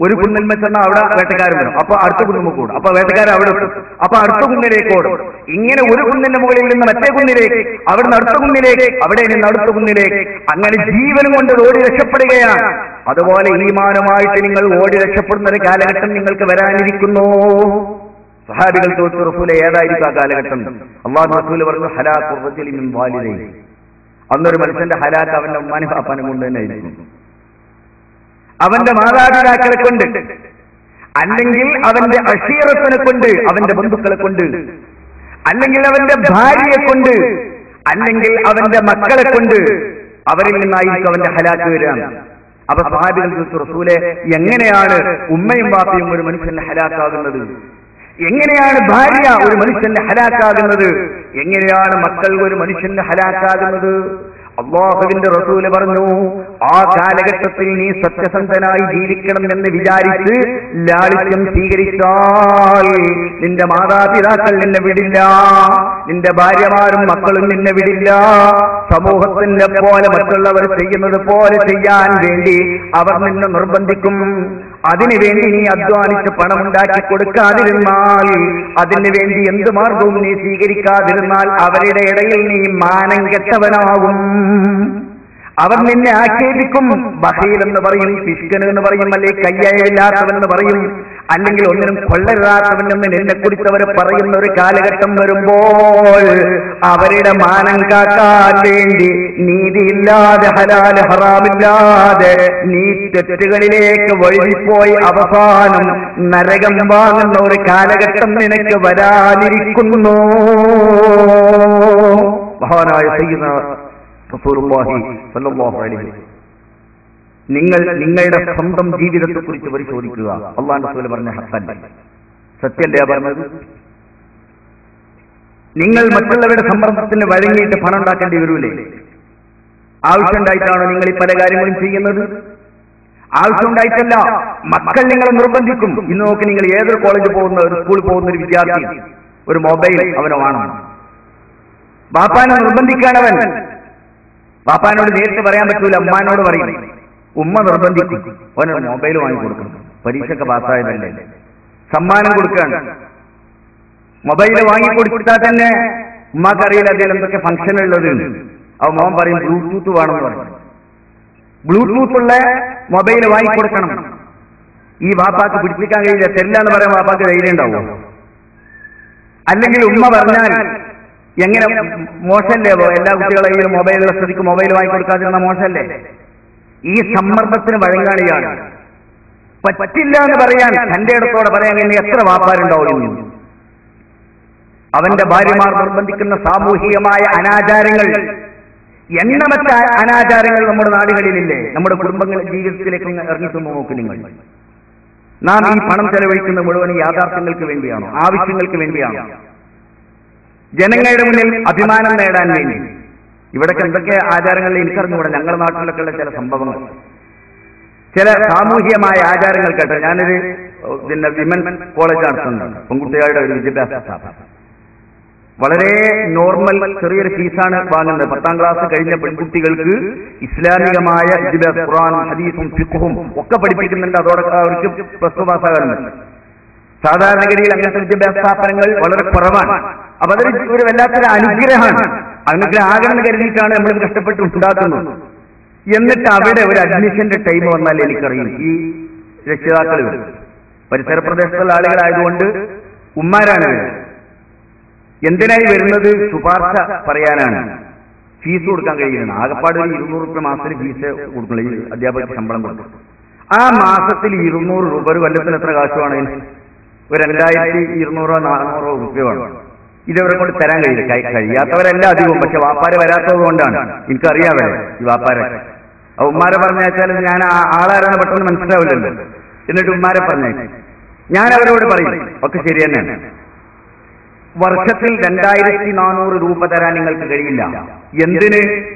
Speaker 2: ഒരു കുന്നിൽ ചെന്നാൽ അവിടെ വേട്ടക്കാരൻ വരും, അപ്പൊ അടുത്ത കുന്നുമ്പോൾ കൂടും, അപ്പൊ വേട്ടക്കാരൻ അവിടെ എത്തും, അപ്പൊ അടുത്ത കുന്നിലേക്ക് ഓടും. ഇങ്ങനെ ഒരു കുന്നിന്റെ മുകളിൽ നിന്ന് മറ്റേ കുന്നിലേക്ക്, അവിടുന്ന് അടുത്ത കുന്നിലേക്ക്, അവിടെ നിന്ന് അടുത്ത കുന്നിലേക്ക്, അങ്ങനെ ജീവനും കൊണ്ട് ഓടി രക്ഷപ്പെടുകയാണ്. അതുപോലെ ഈമാനുമായിട്ട് നിങ്ങൾ ഓടി രക്ഷപ്പെടുന്ന ഒരു കാലഘട്ടം നിങ്ങൾക്ക് വരാനിരിക്കുന്നു. സഹാബികൾ ചോദിച്ചു, റസൂലെ ഏതായിരിക്കും ആ കാലഘട്ടം? അല്ലാഹു റസൂൽ പറഞ്ഞു, ഹലാഖു റജുലി മിൻ വാലിദൈഹി. അന്നൊരു മനുഷ്യന്റെ ഹലാക്ക് അവന്റെ ഉമ്മാനും പാപ്പാനും കൊണ്ട് തന്നെ ആയിരിക്കും, അവന്റെ മാതാപിതാക്കളെ കൊണ്ട്, അല്ലെങ്കിൽ അവന്റെ അഷീറത്തിനെ കൊണ്ട്, അവന്റെ ബന്ധുക്കളെ കൊണ്ട്, അല്ലെങ്കിൽ അവന്റെ ഭാര്യയെ കൊണ്ട്, അല്ലെങ്കിൽ അവന്റെ മക്കളെ കൊണ്ട്, അവരിൽ നിന്നായിരിക്കും അവന്റെ ഹലാക്ക് വരിക. അപ്പൊ സഹാബികൾ ചോദിച്ചു, റസൂലെ എങ്ങനെയാണ് ഉമ്മയും ബാപ്പയും ഒരു മനുഷ്യന്റെ ഹലാക്കാകുന്നത്? എങ്ങനെയാണ് ഭാര്യ ഒരു മനുഷ്യന്റെ ഹലാക്കാകുന്നത്? എങ്ങനെയാണ് മക്കൾ ഒരു മനുഷ്യന്റെ ഹലാക്കാകുന്നത്? അല്ലാഹുവിന്റെ റസൂല് പറഞ്ഞു, ആ കാലഘട്ടത്തിൽ നീ സത്യസന്ധനായി ജീവിക്കണം എന്ന് വിചാരിച്ച് ലാളിത്യം സ്വീകരിച്ചാൽ നിന്റെ മാതാപിതാക്കൾ നിന്നെ വിടില്ല, നിന്റെ ഭാര്യമാരും മക്കളും നിന്നെ വിടില്ല. സമൂഹത്തിന്റെ പോലെ മറ്റുള്ളവർ ചെയ്യുന്നത് പോലെ ചെയ്യാൻ വേണ്ടി അവർ നിന്നെ നിർബന്ധിക്കും. അതിനുവേണ്ടി നീ അധ്വാനിച്ച് പണമുണ്ടാക്കി കൊടുക്കാതിരുന്നാൽ, അതിനു വേണ്ടി എന്ത് മാർഗവും നീ സ്വീകരിക്കാതിരുന്നാൽ അവരുടെ ഇടയിൽ നീ മാനം കെട്ടവനാകും. അവർ നിന്നെ ആക്ഷേപിക്കും. ബഖീൽ എന്ന് പറയും, പിശുക്കൻ എന്ന് പറയും, അല്ലെങ്കിൽ കയ്യയില്ലാത്തവൻ എന്ന് പറയും, അല്ലെങ്കിൽ ഒന്നിനും കൊള്ളരുതാത്തവൻ എന്ന് നിന്നെ കുറിച്ച് അവർ പറയുന്ന ഒരു കാലഘട്ടം വരുമ്പോൾ അവരുടെ മാനം കാക്കാൻ വേണ്ടി നീതിയില്ലാതെ, ഹലാല് ഹറാമില്ലാതെ നീ തെറ്റുകളിലേക്ക് വഴുതിപ്പോയി അവസാനം നരകം വാങ്ങുന്ന ഒരു കാലഘട്ടം നിനക്ക് വരാനിരിക്കുന്നു. മഹാനായ സയ്യിദുനാ റസൂലുള്ളാഹി സ്വല്ലല്ലാഹു അലൈഹി വസല്ലം, നിങ്ങൾ നിങ്ങളുടെ സ്വന്തം ജീവിതത്തെ കുറിച്ച് പരിശോധിക്കുക. അല്ലാഹുവിന്റെ റസൂൽ പറഞ്ഞ ഹഖല്ലേ, സത്യല്ലേ പറഞ്ഞത്? നിങ്ങൾ മറ്റുള്ളവരുടെ സമ്മർദ്ദത്തിന് വഴങ്ങിയിട്ട് പണം ഉണ്ടാക്കേണ്ടി വരൂലേ? ആവശ്യമുണ്ടായിട്ടാണോ നിങ്ങൾ ഈ പല കാര്യങ്ങളും ചെയ്യുന്നത്? ആവശ്യമുണ്ടായിട്ടല്ല, മക്കൾ നിങ്ങളെ നിർബന്ധിക്കും. ഇന്ന് നോക്കി, നിങ്ങൾ ഏതൊരു കോളേജിൽ പോകുന്ന, ഒരു സ്കൂളിൽ പോകുന്ന ഒരു വിദ്യാർത്ഥി ഒരു മൊബൈൽ അവന് വേണം. ബാപ്പാനെ നിർബന്ധിക്കാനവൻ, ബാപ്പാനോട് നേരിട്ട് പറയാൻ പറ്റൂല, ഉമ്മാനോട് പറയും. ഉമ്മ നിർബന്ധിക്കും, അവനൊരു മൊബൈൽ വാങ്ങിക്കൊടുക്കണം, പരീക്ഷയ്ക്ക് പാസ്സായതല്ലേ, സമ്മാനം കൊടുക്കുകയാണ്. മൊബൈൽ വാങ്ങിക്കൊടുത്താൽ തന്നെ ഉമ്മാക്കറിയില്ല അതിൽ എന്തൊക്കെ ഫംഗ്ഷൻ ഉള്ളത്. അവ മോൻ പറയും ബ്ലൂടൂത്ത് വേണമെന്ന് പറയും. ബ്ലൂടൂത്ത് ഉള്ള മൊബൈൽ വാങ്ങിക്കൊടുക്കണം. ഈ വാപ്പാക്ക് പിടിപ്പിക്കാൻ കഴിയില്ല, തരില്ല എന്ന് പറയാൻ വാപ്പാക്ക് ധൈര്യം ഉണ്ടാവും. അല്ലെങ്കിൽ ഉമ്മ പറഞ്ഞാൽ എങ്ങനെ മോശമല്ലേ? എല്ലാ കുട്ടികളെയും മൊബൈലുള്ള സ്ഥിതിക്ക് മൊബൈൽ വാങ്ങിക്കൊടുക്കാതിരുന്ന മോശമല്ലേ? ഈ സമ്മർദ്ദത്തിന് വഴങ്ങാളിയാണ്. പറ്റില്ല എന്ന് പറയാൻ തന്റെ ഇടത്തോടെ പറയാൻ കഴിഞ്ഞ എത്ര വാപ്പാരുണ്ടാവും? അവന്റെ ഭാര്യമാർ നിർബന്ധിക്കുന്ന സാമൂഹികമായ അനാചാരങ്ങൾ, എണ്ണമറ്റ അനാചാരങ്ങൾ നമ്മുടെ നാടുകളിലില്ലേ? നമ്മുടെ കുടുംബങ്ങളുടെ ജീവിതത്തിലേക്ക് ഇറങ്ങിത്തുന്നു നോക്ക് നിങ്ങൾ. നാം ഈ പണം ചെലവഴിക്കുന്ന മുഴുവൻ യാഥാർത്ഥ്യങ്ങൾക്ക് വേണ്ടിയാണോ? ആവശ്യങ്ങൾക്ക് വേണ്ടിയാണോ? ജനങ്ങളുടെ മുന്നിൽ അഭിമാനം നേടാൻ വേണ്ടി? ഇവിടൊക്കെ എന്തൊക്കെ ആചാരങ്ങളിൽ എനിക്കറിഞ്ഞുകൂടെ. ഞങ്ങളുടെ നാട്ടിലൊക്കെ ഉള്ള ചില സംഭവങ്ങൾ, ചില സാമൂഹികമായ ആചാരങ്ങൾ കേട്ടോ. ഞാനൊരു വിമൻ കോളേജ് നടത്തുന്നുണ്ട്, പെൺകുട്ടികളുടെ ഒരു വിദ്യാഭ്യാസ സ്ഥാപനം. വളരെ നോർമൽ ചെറിയൊരു ഫീസാണ് വാങ്ങുന്നത്. 10ാം ക്ലാസ് കഴിഞ്ഞ പെൺകുട്ടികൾക്ക് ഇസ്ലാമികമായ ഖുർആനും ഹദീസും ഫിഖ്ഹും ഒക്കെ പഠിപ്പിക്കുന്നുണ്ട്. അതോടൊപ്പം അവർക്ക് പ്ലസ് ടു പാസ്സാകാറുണ്ട്. സാധാരണഗതിയിൽ അങ്ങനത്തെ വിദ്യാഭ്യാസ സ്ഥാപനങ്ങൾ വളരെ കുറവാണ്. അപ്പൊ അതൊരു ഒരു വല്ലാത്തൊരു അനുഗ്രഹമാണ്. അനുഗ്രഹം ആകണമെന്ന് കരുതിയിട്ടാണ് നമ്മൾ കഷ്ടപ്പെട്ട് ഉണ്ടാക്കുന്നത്. എന്നിട്ട് അവിടെ ഒരു അഡ്മിഷന്റെ ടൈം വന്നാൽ എനിക്കറിയും ഈ രക്ഷിതാക്കൾ പരിസര പ്രദേശത്തുള്ള ആളുകളായതുകൊണ്ട് ഉമ്മാരാണ് എന്തിനായി വരുന്നത്? ശുപാർശ പറയാനാണ്. ഫീസ് കൊടുക്കാൻ കഴിയുന്നത് ആകപ്പാട് ഒരു 200 രൂപ മാസത്തിൽ ഫീസ് കൊടുക്കണം. ഈ അധ്യാപകർക്ക് ശമ്പളം കൊടുക്കും. ആ മാസത്തിൽ 200 രൂപ ഒരു കൊല്ലത്തിൽ എത്ര കാശുമാണ്? ഒരു 2200-400 രൂപയാണ്. ഇതവരെ കൊണ്ട് തരാൻ കഴിയില്ല. കഴിയാത്തവരല്ല അധികവും. പക്ഷെ വാപ്പാരെ വരാത്തത് കൊണ്ടാണ്. എനിക്കറിയാവേ ഈ വാപ്പാരെ. ഉമ്മാരെ പറഞ്ഞാൽ ഞാൻ ആളാരാണ് പെട്ടെന്ന് മനസ്സിലാവില്ലല്ലോ. എന്നിട്ട് ഉമ്മാരെ പറഞ്ഞേക്കും. ഞാൻ അവരോട് പറയും ഒക്കെ ശരി തന്നെയാണ്. വർഷത്തിൽ 2400 രൂപ തരാൻ നിങ്ങൾക്ക് കഴിയില്ല. എന്തിന്?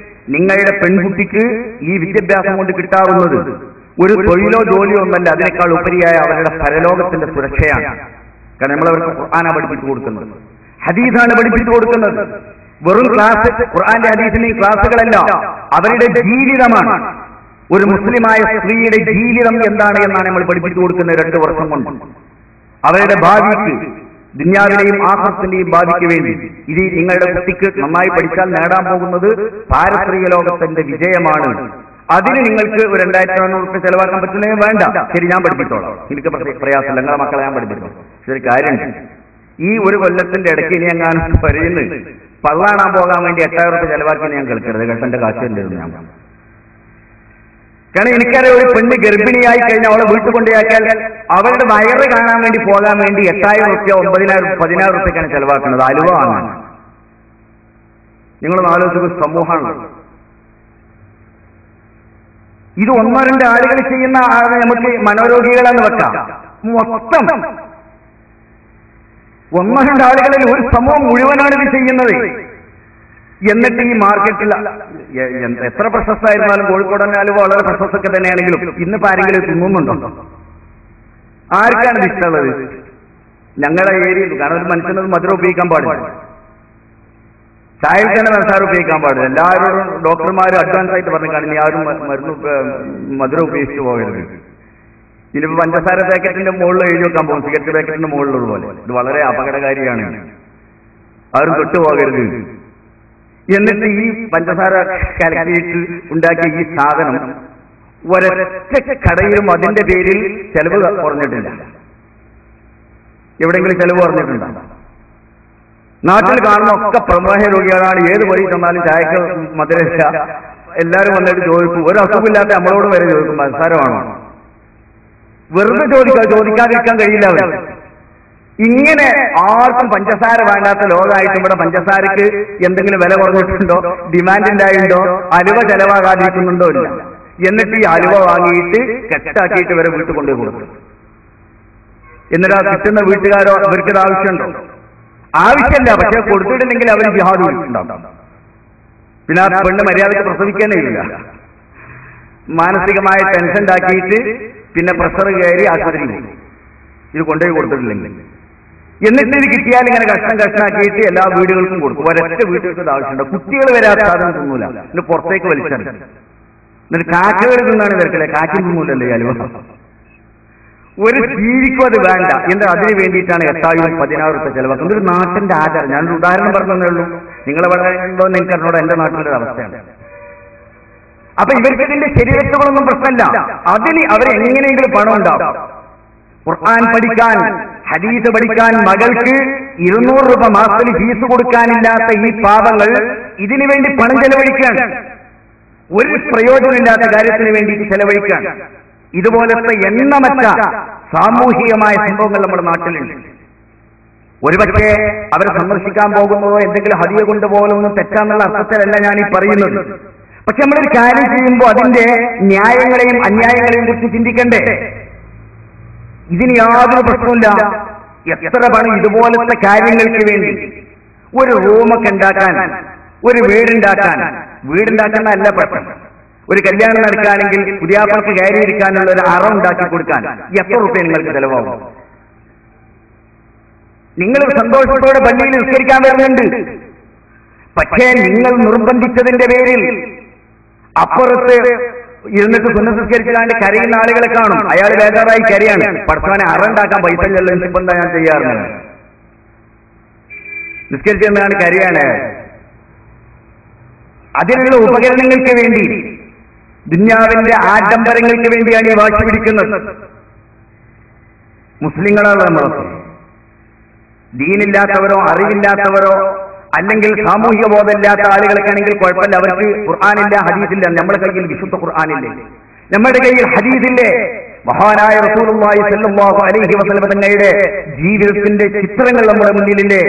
Speaker 2: നിങ്ങളുടെ പെൺകുട്ടിക്ക് ഈ വിദ്യാഭ്യാസം കൊണ്ട് കിട്ടാവുന്നത് ഒരു തൊഴിലോ ജോലിയോ ഒന്നല്ല, അതിനേക്കാൾ ഉപരിയായ അവരുടെ പരലോകത്തിന്റെ സുരക്ഷയാണ്. കാരണം നമ്മളവർക്ക് ഖുർആനാണ് പഠിപ്പിച്ചു കൊടുക്കുന്നത്, ഹദീസാണ് പഠിപ്പിച്ചു കൊടുക്കുന്നത്. വെറും ക്ലാസ്, ഖുർആന്റെ ഹദീസിന്റെ ക്ലാസുകളല്ല, അവരുടെ ജീവിതമാണ്. ഒരു മുസ്ലിമായ സ്ത്രീയുടെ ജീവിതം എന്താണ് എന്നാണ് നമ്മൾ പഠിപ്പിച്ചു കൊടുക്കുന്നത് 2 വർഷം കൊണ്ട്. അവരുടെ ഭാവിക്ക്, ദുനിയാവിലെയും ആഖിറത്തിന്റെയും ഭാവിക്ക് വേണ്ടി ഇത് നിങ്ങളുടെ കുട്ടിക്ക് നന്നായി പഠിച്ചാൽ നേടാൻ പോകുന്നത് പാരത്രിക ലോകത്തിന്റെ വിജയമാണ്. അതിന് നിങ്ങൾക്ക് ഒരു 2400 രൂപ ചെലവാക്കാൻ പറ്റില്ലെങ്കിൽ വേണ്ട, ശരി ഞാൻ പഠിപ്പിച്ചോളാം, എനിക്ക് പ്രയാസമില്ല, നിങ്ങളെ മക്കളെ ഞാൻ പഠിപ്പിച്ചോളാം. ശരി, കാര്യമുണ്ട്. ഈ ഒരു കൊല്ലത്തിന്റെ ഇടയ്ക്ക് ഇനി എങ്ങാനും പറയുന്നത് പള്ളാണാൻ പോകാൻ വേണ്ടി 8000 രൂപ ചെലവാക്കി ഞാൻ കളിക്കരുത്. കേട്ടന്റെ കാശുണ്ടായിരുന്നു ഞാൻ. കാരണം എനിക്കറിയാം, ഒരു പെണ്ണ് ഗർഭിണിയായി കഴിഞ്ഞാൽ അവളെ വീട്ടിൽ കൊണ്ടുപോയാൽ അവളുടെ വയറ് കാണാൻ വേണ്ടി പോകാൻ വേണ്ടി 8000 രൂപ 9000-10000 രൂപയ്ക്കാണ് ചെലവാക്കുന്നത്. അലുവ വാങ്ങാൻ. നിങ്ങൾ ആലോചിക്കുന്ന സമൂഹമാണ് ഇത്. 1-2 ആളുകൾ ചെയ്യുന്ന ആളെ നമുക്ക് മനോരോഗികളെന്ന് വെക്കാം. മൊത്തം 1-2 ആളുകളിൽ ഒരു സമൂഹം മുഴുവനാണ് ഇത് ചെയ്യുന്നത്. എന്നിട്ട് ഈ മാർക്കറ്റിൽ എത്ര പ്രശസ്തമായിരുന്നാലും, കോഴിക്കോടൻ അലുവ വളരെ പ്രശസ്തൊക്കെ തന്നെയാണെങ്കിലും ഇന്നിപ്പോ ആരെങ്കിലും തിന്നുന്നുണ്ടോ? ആർക്കാണ് ഇത് ഇഷ്ടമുള്ളത്? ഞങ്ങളുടെ ഏരിയയിൽ. കാരണം ഒരു മനുഷ്യനത് മധുരം ഉപയോഗിക്കാൻ പാടില്ല, ചായയിൽ തന്നെ പഞ്ചസാര ഉപയോഗിക്കാൻ പാടില്ല. എല്ലാവരോടും ഡോക്ടർമാർ അഡ്വാൻസ് ആയിട്ട് പറഞ്ഞു കാണുന്ന ആരും മധുരം ഉപയോഗിച്ചു പോകരുത്. ഇനിയിപ്പോ പഞ്ചസാര പാക്കറ്റിന്റെ മുകളിൽ എഴുതി വെക്കാൻ പോകും, സിഗരറ്റ് പാക്കറ്റിന്റെ മുകളിലുള്ളത് പോലെ. ഇത് വളരെ അപകടകാരിയാണ്, ആരും തൊട്ടുപോകരുത്. എന്നിട്ട് ഈ പഞ്ചസാര കലക്കിയിട്ട് ഉണ്ടാക്കിയ ഈ സാധനം ഒരൊറ്റ കടയിലും അതിന്റെ പേരിൽ ചെലവ് കുറഞ്ഞിട്ടില്ല. എവിടെയെങ്കിലും ചെലവ് കുറഞ്ഞിട്ടുണ്ടോ? നാട്ടിൽ കാണുന്ന ഒക്കെ പ്രമേഹ രോഗികളാണ്. ഏത് വഴി ചെന്നാലും ചായക്ക് മധുരമില്ല. എല്ലാവരും വന്നിട്ട് ചോദിക്കും, ഒരു അസുഖമില്ലാത്ത നമ്മളോട് വരെ ചോദിക്കും പഞ്ചസാര വേണോ? വെറുതെ ചോദിക്കാതിരിക്കാൻ കഴിയില്ല അവർ. ഇങ്ങനെ ആർക്കും പഞ്ചസാര വേണ്ടാത്ത ലോകമായിട്ടും ഇവിടെ പഞ്ചസാരക്ക് എന്തെങ്കിലും വില കുറഞ്ഞിട്ടുണ്ടോ, ഡിമാൻഡ് ഉണ്ടായിട്ടുണ്ടോ, അലുവ ചെലവാകാതിരിക്കുന്നുണ്ടോ ഇല്ല. എന്നിട്ട് ഈ അലുവ വാങ്ങിയിട്ട് കെട്ടാക്കിയിട്ട് വരെ വീട്ടിൽ കൊണ്ടുപോയി കൊടുക്കും. എന്നിട്ട് ആ കിട്ടുന്ന വീട്ടുകാരോ ഇവർക്കത് ആവശ്യമുണ്ടോ? ആവശ്യമില്ല. പക്ഷെ കൊടുത്തിട്ടില്ലെങ്കിൽ അവർ ജിഹാദ് വിളിച്ചിട്ടുണ്ടാവും. പിന്നെ ആ പെണ്ണ് മര്യാദയ്ക്ക് പ്രസവിക്കാനേ ഇല്ല. മാനസികമായ ടെൻഷൻ ഉണ്ടാക്കിയിട്ട് പിന്നെ പ്രഷർ കയറി ആശുപത്രിയിൽ പോകും ഇത് കൊണ്ടുപോയി കൊടുത്തിട്ടില്ലെങ്കിൽ. എന്നിട്ട് ഇത് കിട്ടിയാൽ ഇങ്ങനെ കഷ്ണാക്കിയിട്ട് എല്ലാ വീടുകൾക്കും കൊടുക്കും. ഒരൊറ്റ വീട്ടുകൾക്ക് ഇത് ആവശ്യമുണ്ട്. കുട്ടികൾ വരാത്ത സാധനം തിന്നൂല, എന്നിട്ട് പുറത്തേക്ക് വലിച്ചെടുക്കും. എന്നിട്ട് കാക്കകൾ തിന്നാണ് ഇവർക്കല്ലേ, കാക്കിൽ തിന്നൂലല്ലേ അലുവ. ഒരു ജീവിക്കും അത് വേണ്ട. എന്താ അതിന് വേണ്ടിയിട്ടാണ് 8000-10000 രൂപ ചെലവാക്കുന്നത്. ഒരു നാട്ടിന്റെ ആചാരം. ഞാനൊരു ഉദാഹരണം പറഞ്ഞതേ ഉള്ളൂ. നിങ്ങളെ വളരെ ഉണ്ടോ എന്ന് എനിക്കറിഞ്ഞോട് എന്റെ നാട്ടിലൊരു അവസ്ഥയാണ്. അപ്പൊ ഇവർക്ക് ഇതിന്റെ ശരീരത്തുകളൊന്നും പ്രശ്നമില്ല. അതിന് അവരെങ്ങനെയെങ്കിലും പണം ഉണ്ടാവും. ഖുർആൻ പഠിക്കാൻ, ഹദീസ് പഠിക്കാൻ മകൾക്ക് 200 രൂപ മാസത്തിൽ ഫീസ് കൊടുക്കാനില്ലാത്ത ഈ പാവങ്ങൾ ഇതിനു വേണ്ടി പണം ചെലവഴിക്കാൻ, ഒരു പ്രയോജനമില്ലാത്ത കാര്യത്തിന് വേണ്ടിയിട്ട് ചെലവഴിക്കാൻ. ഇതുപോലത്തെ എണ്ണമറ്റ സാമൂഹികമായ സംഭവങ്ങൾ നമ്മുടെ നാട്ടിലുണ്ട്. ഒരുപക്ഷെ അവരെ സന്ദർശിക്കാൻ പോകുമ്പോഴോ എന്തെങ്കിലും ഹദിയ കൊണ്ടുപോകലൊന്നും തെറ്റാന്നുള്ള അർത്ഥത്തിലല്ല ഞാൻ ഈ പറയുന്നത്. പക്ഷെ നമ്മളൊരു കാര്യം ചെയ്യുമ്പോൾ അതിന്റെ ന്യായങ്ങളെയും അന്യായങ്ങളെയും കുറിച്ച് ചിന്തിക്കണ്ടേ? ഇതിന് യാതൊരു പ്രശ്നമില്ല. എത്ര പണം ഇതുപോലത്തെ കാര്യങ്ങൾക്ക് വേണ്ടി, ഒരു റൂമൊക്കെ ഉണ്ടാക്കാൻ, ഒരു വീടുണ്ടാക്കാൻ അല്ല പ്രശ്നം. ഒരു കല്യാണം നടക്കുകയാണെങ്കിൽ പുതിയാപ്പൾക്ക് കയറിയിരിക്കാനുള്ള ഒരു അറ ഉണ്ടാക്കി കൊടുക്കാൻ എത്ര രൂപ നിങ്ങൾക്ക് ചെലവാകും? നിങ്ങൾ സന്തോഷത്തോടെ പള്ളിയിൽ നിസ്കരിക്കാൻ വരുന്നുണ്ട്. പക്ഷേ നിങ്ങൾ നിർബന്ധിച്ചതിന്റെ പേരിൽ അപ്പുറത്ത് ഇരുന്നിട്ട് സുന്നത്ത് നിസ്കരിച്ചാണ്ട് കരയുന്ന ആളുകളെ കാണും. അയാൾ ബേജാറായി കരയാണ്, പടച്ചവനെ അറുണ്ടാക്കാൻ പൈസ ഇല്ലല്ലോ, ഇപ്പം എന്താ ഞാൻ ചെയ്യാറുണ്ട്, നിസ്കരിച്ചെന്നാണ് കരയാണ്. അതിനുള്ള ഉപകരണങ്ങൾക്ക് വേണ്ടി, ദുന്യാവിന്റെ ആഡംബരങ്ങൾക്ക് വേണ്ടിയാണ് ഈ വാശി പിടിക്കുന്നത്. മുസ്ലിങ്ങളാണ് നമ്മളൊക്കെ. ദീനില്ലാത്തവരോ അറിവില്ലാത്തവരോ അല്ലെങ്കിൽ സാമൂഹിക ബോധമില്ലാത്ത ആളുകൾക്കാണെങ്കിൽ കുഴപ്പമില്ല, അവർക്ക് ഖുർആനില്ല, ഹദീസില്ല. നമ്മുടെ കയ്യിൽ വിശുദ്ധ ഖുർആനില്ലേ, നമ്മുടെ കയ്യിൽ ഹദീസില്ലേ. മഹാനായ റസൂലുള്ളാഹി സ്വല്ലല്ലാഹു അലൈഹി വസല്ലം തങ്ങളുടെ ജീവിതത്തിന്റെ ചിത്രങ്ങൾ നമ്മുടെ മുന്നിലില്ലേ.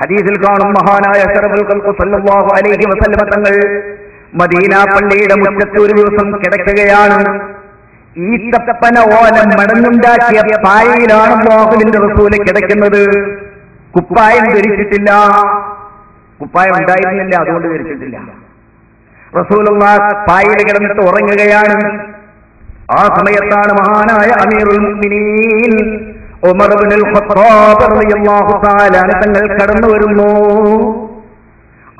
Speaker 2: ഹദീസിൽ കാണും മഹാനായ അഷ്റഫുൽ ഖൽഖ് സ്വല്ലല്ലാഹു അലൈഹി വസല്ലം തങ്ങൾ മദീന പള്ളിയുടെ മുറ്റത്ത് ഒരു ദിവസം കിടക്കുകയാണ്. ഈത്തപ്പന ഓല മടങ്ങുണ്ടാക്കിയ പായയിലാണ് അല്ലാഹുവിന്റെ റസൂൽ കിടക്കുന്നത്. കുപ്പായം ധരിച്ചിട്ടില്ല, കുപ്പായം ഉണ്ടായിരുന്നില്ല, അതുകൊണ്ട് ധരിച്ചിട്ടില്ല. റസൂലുള്ളാഹി പായയിൽ കിടന്നിട്ട് ഉറങ്ങുകയാണ്. ആ സമയത്താണ് മഹാനായ അമീറുൽ മുഅ്മിനീൻ ഉമർ ഇബ്നുൽ ഖത്താബ് റളിയല്ലാഹു തആല തങ്ങൾ കടന്നു വരുന്നു.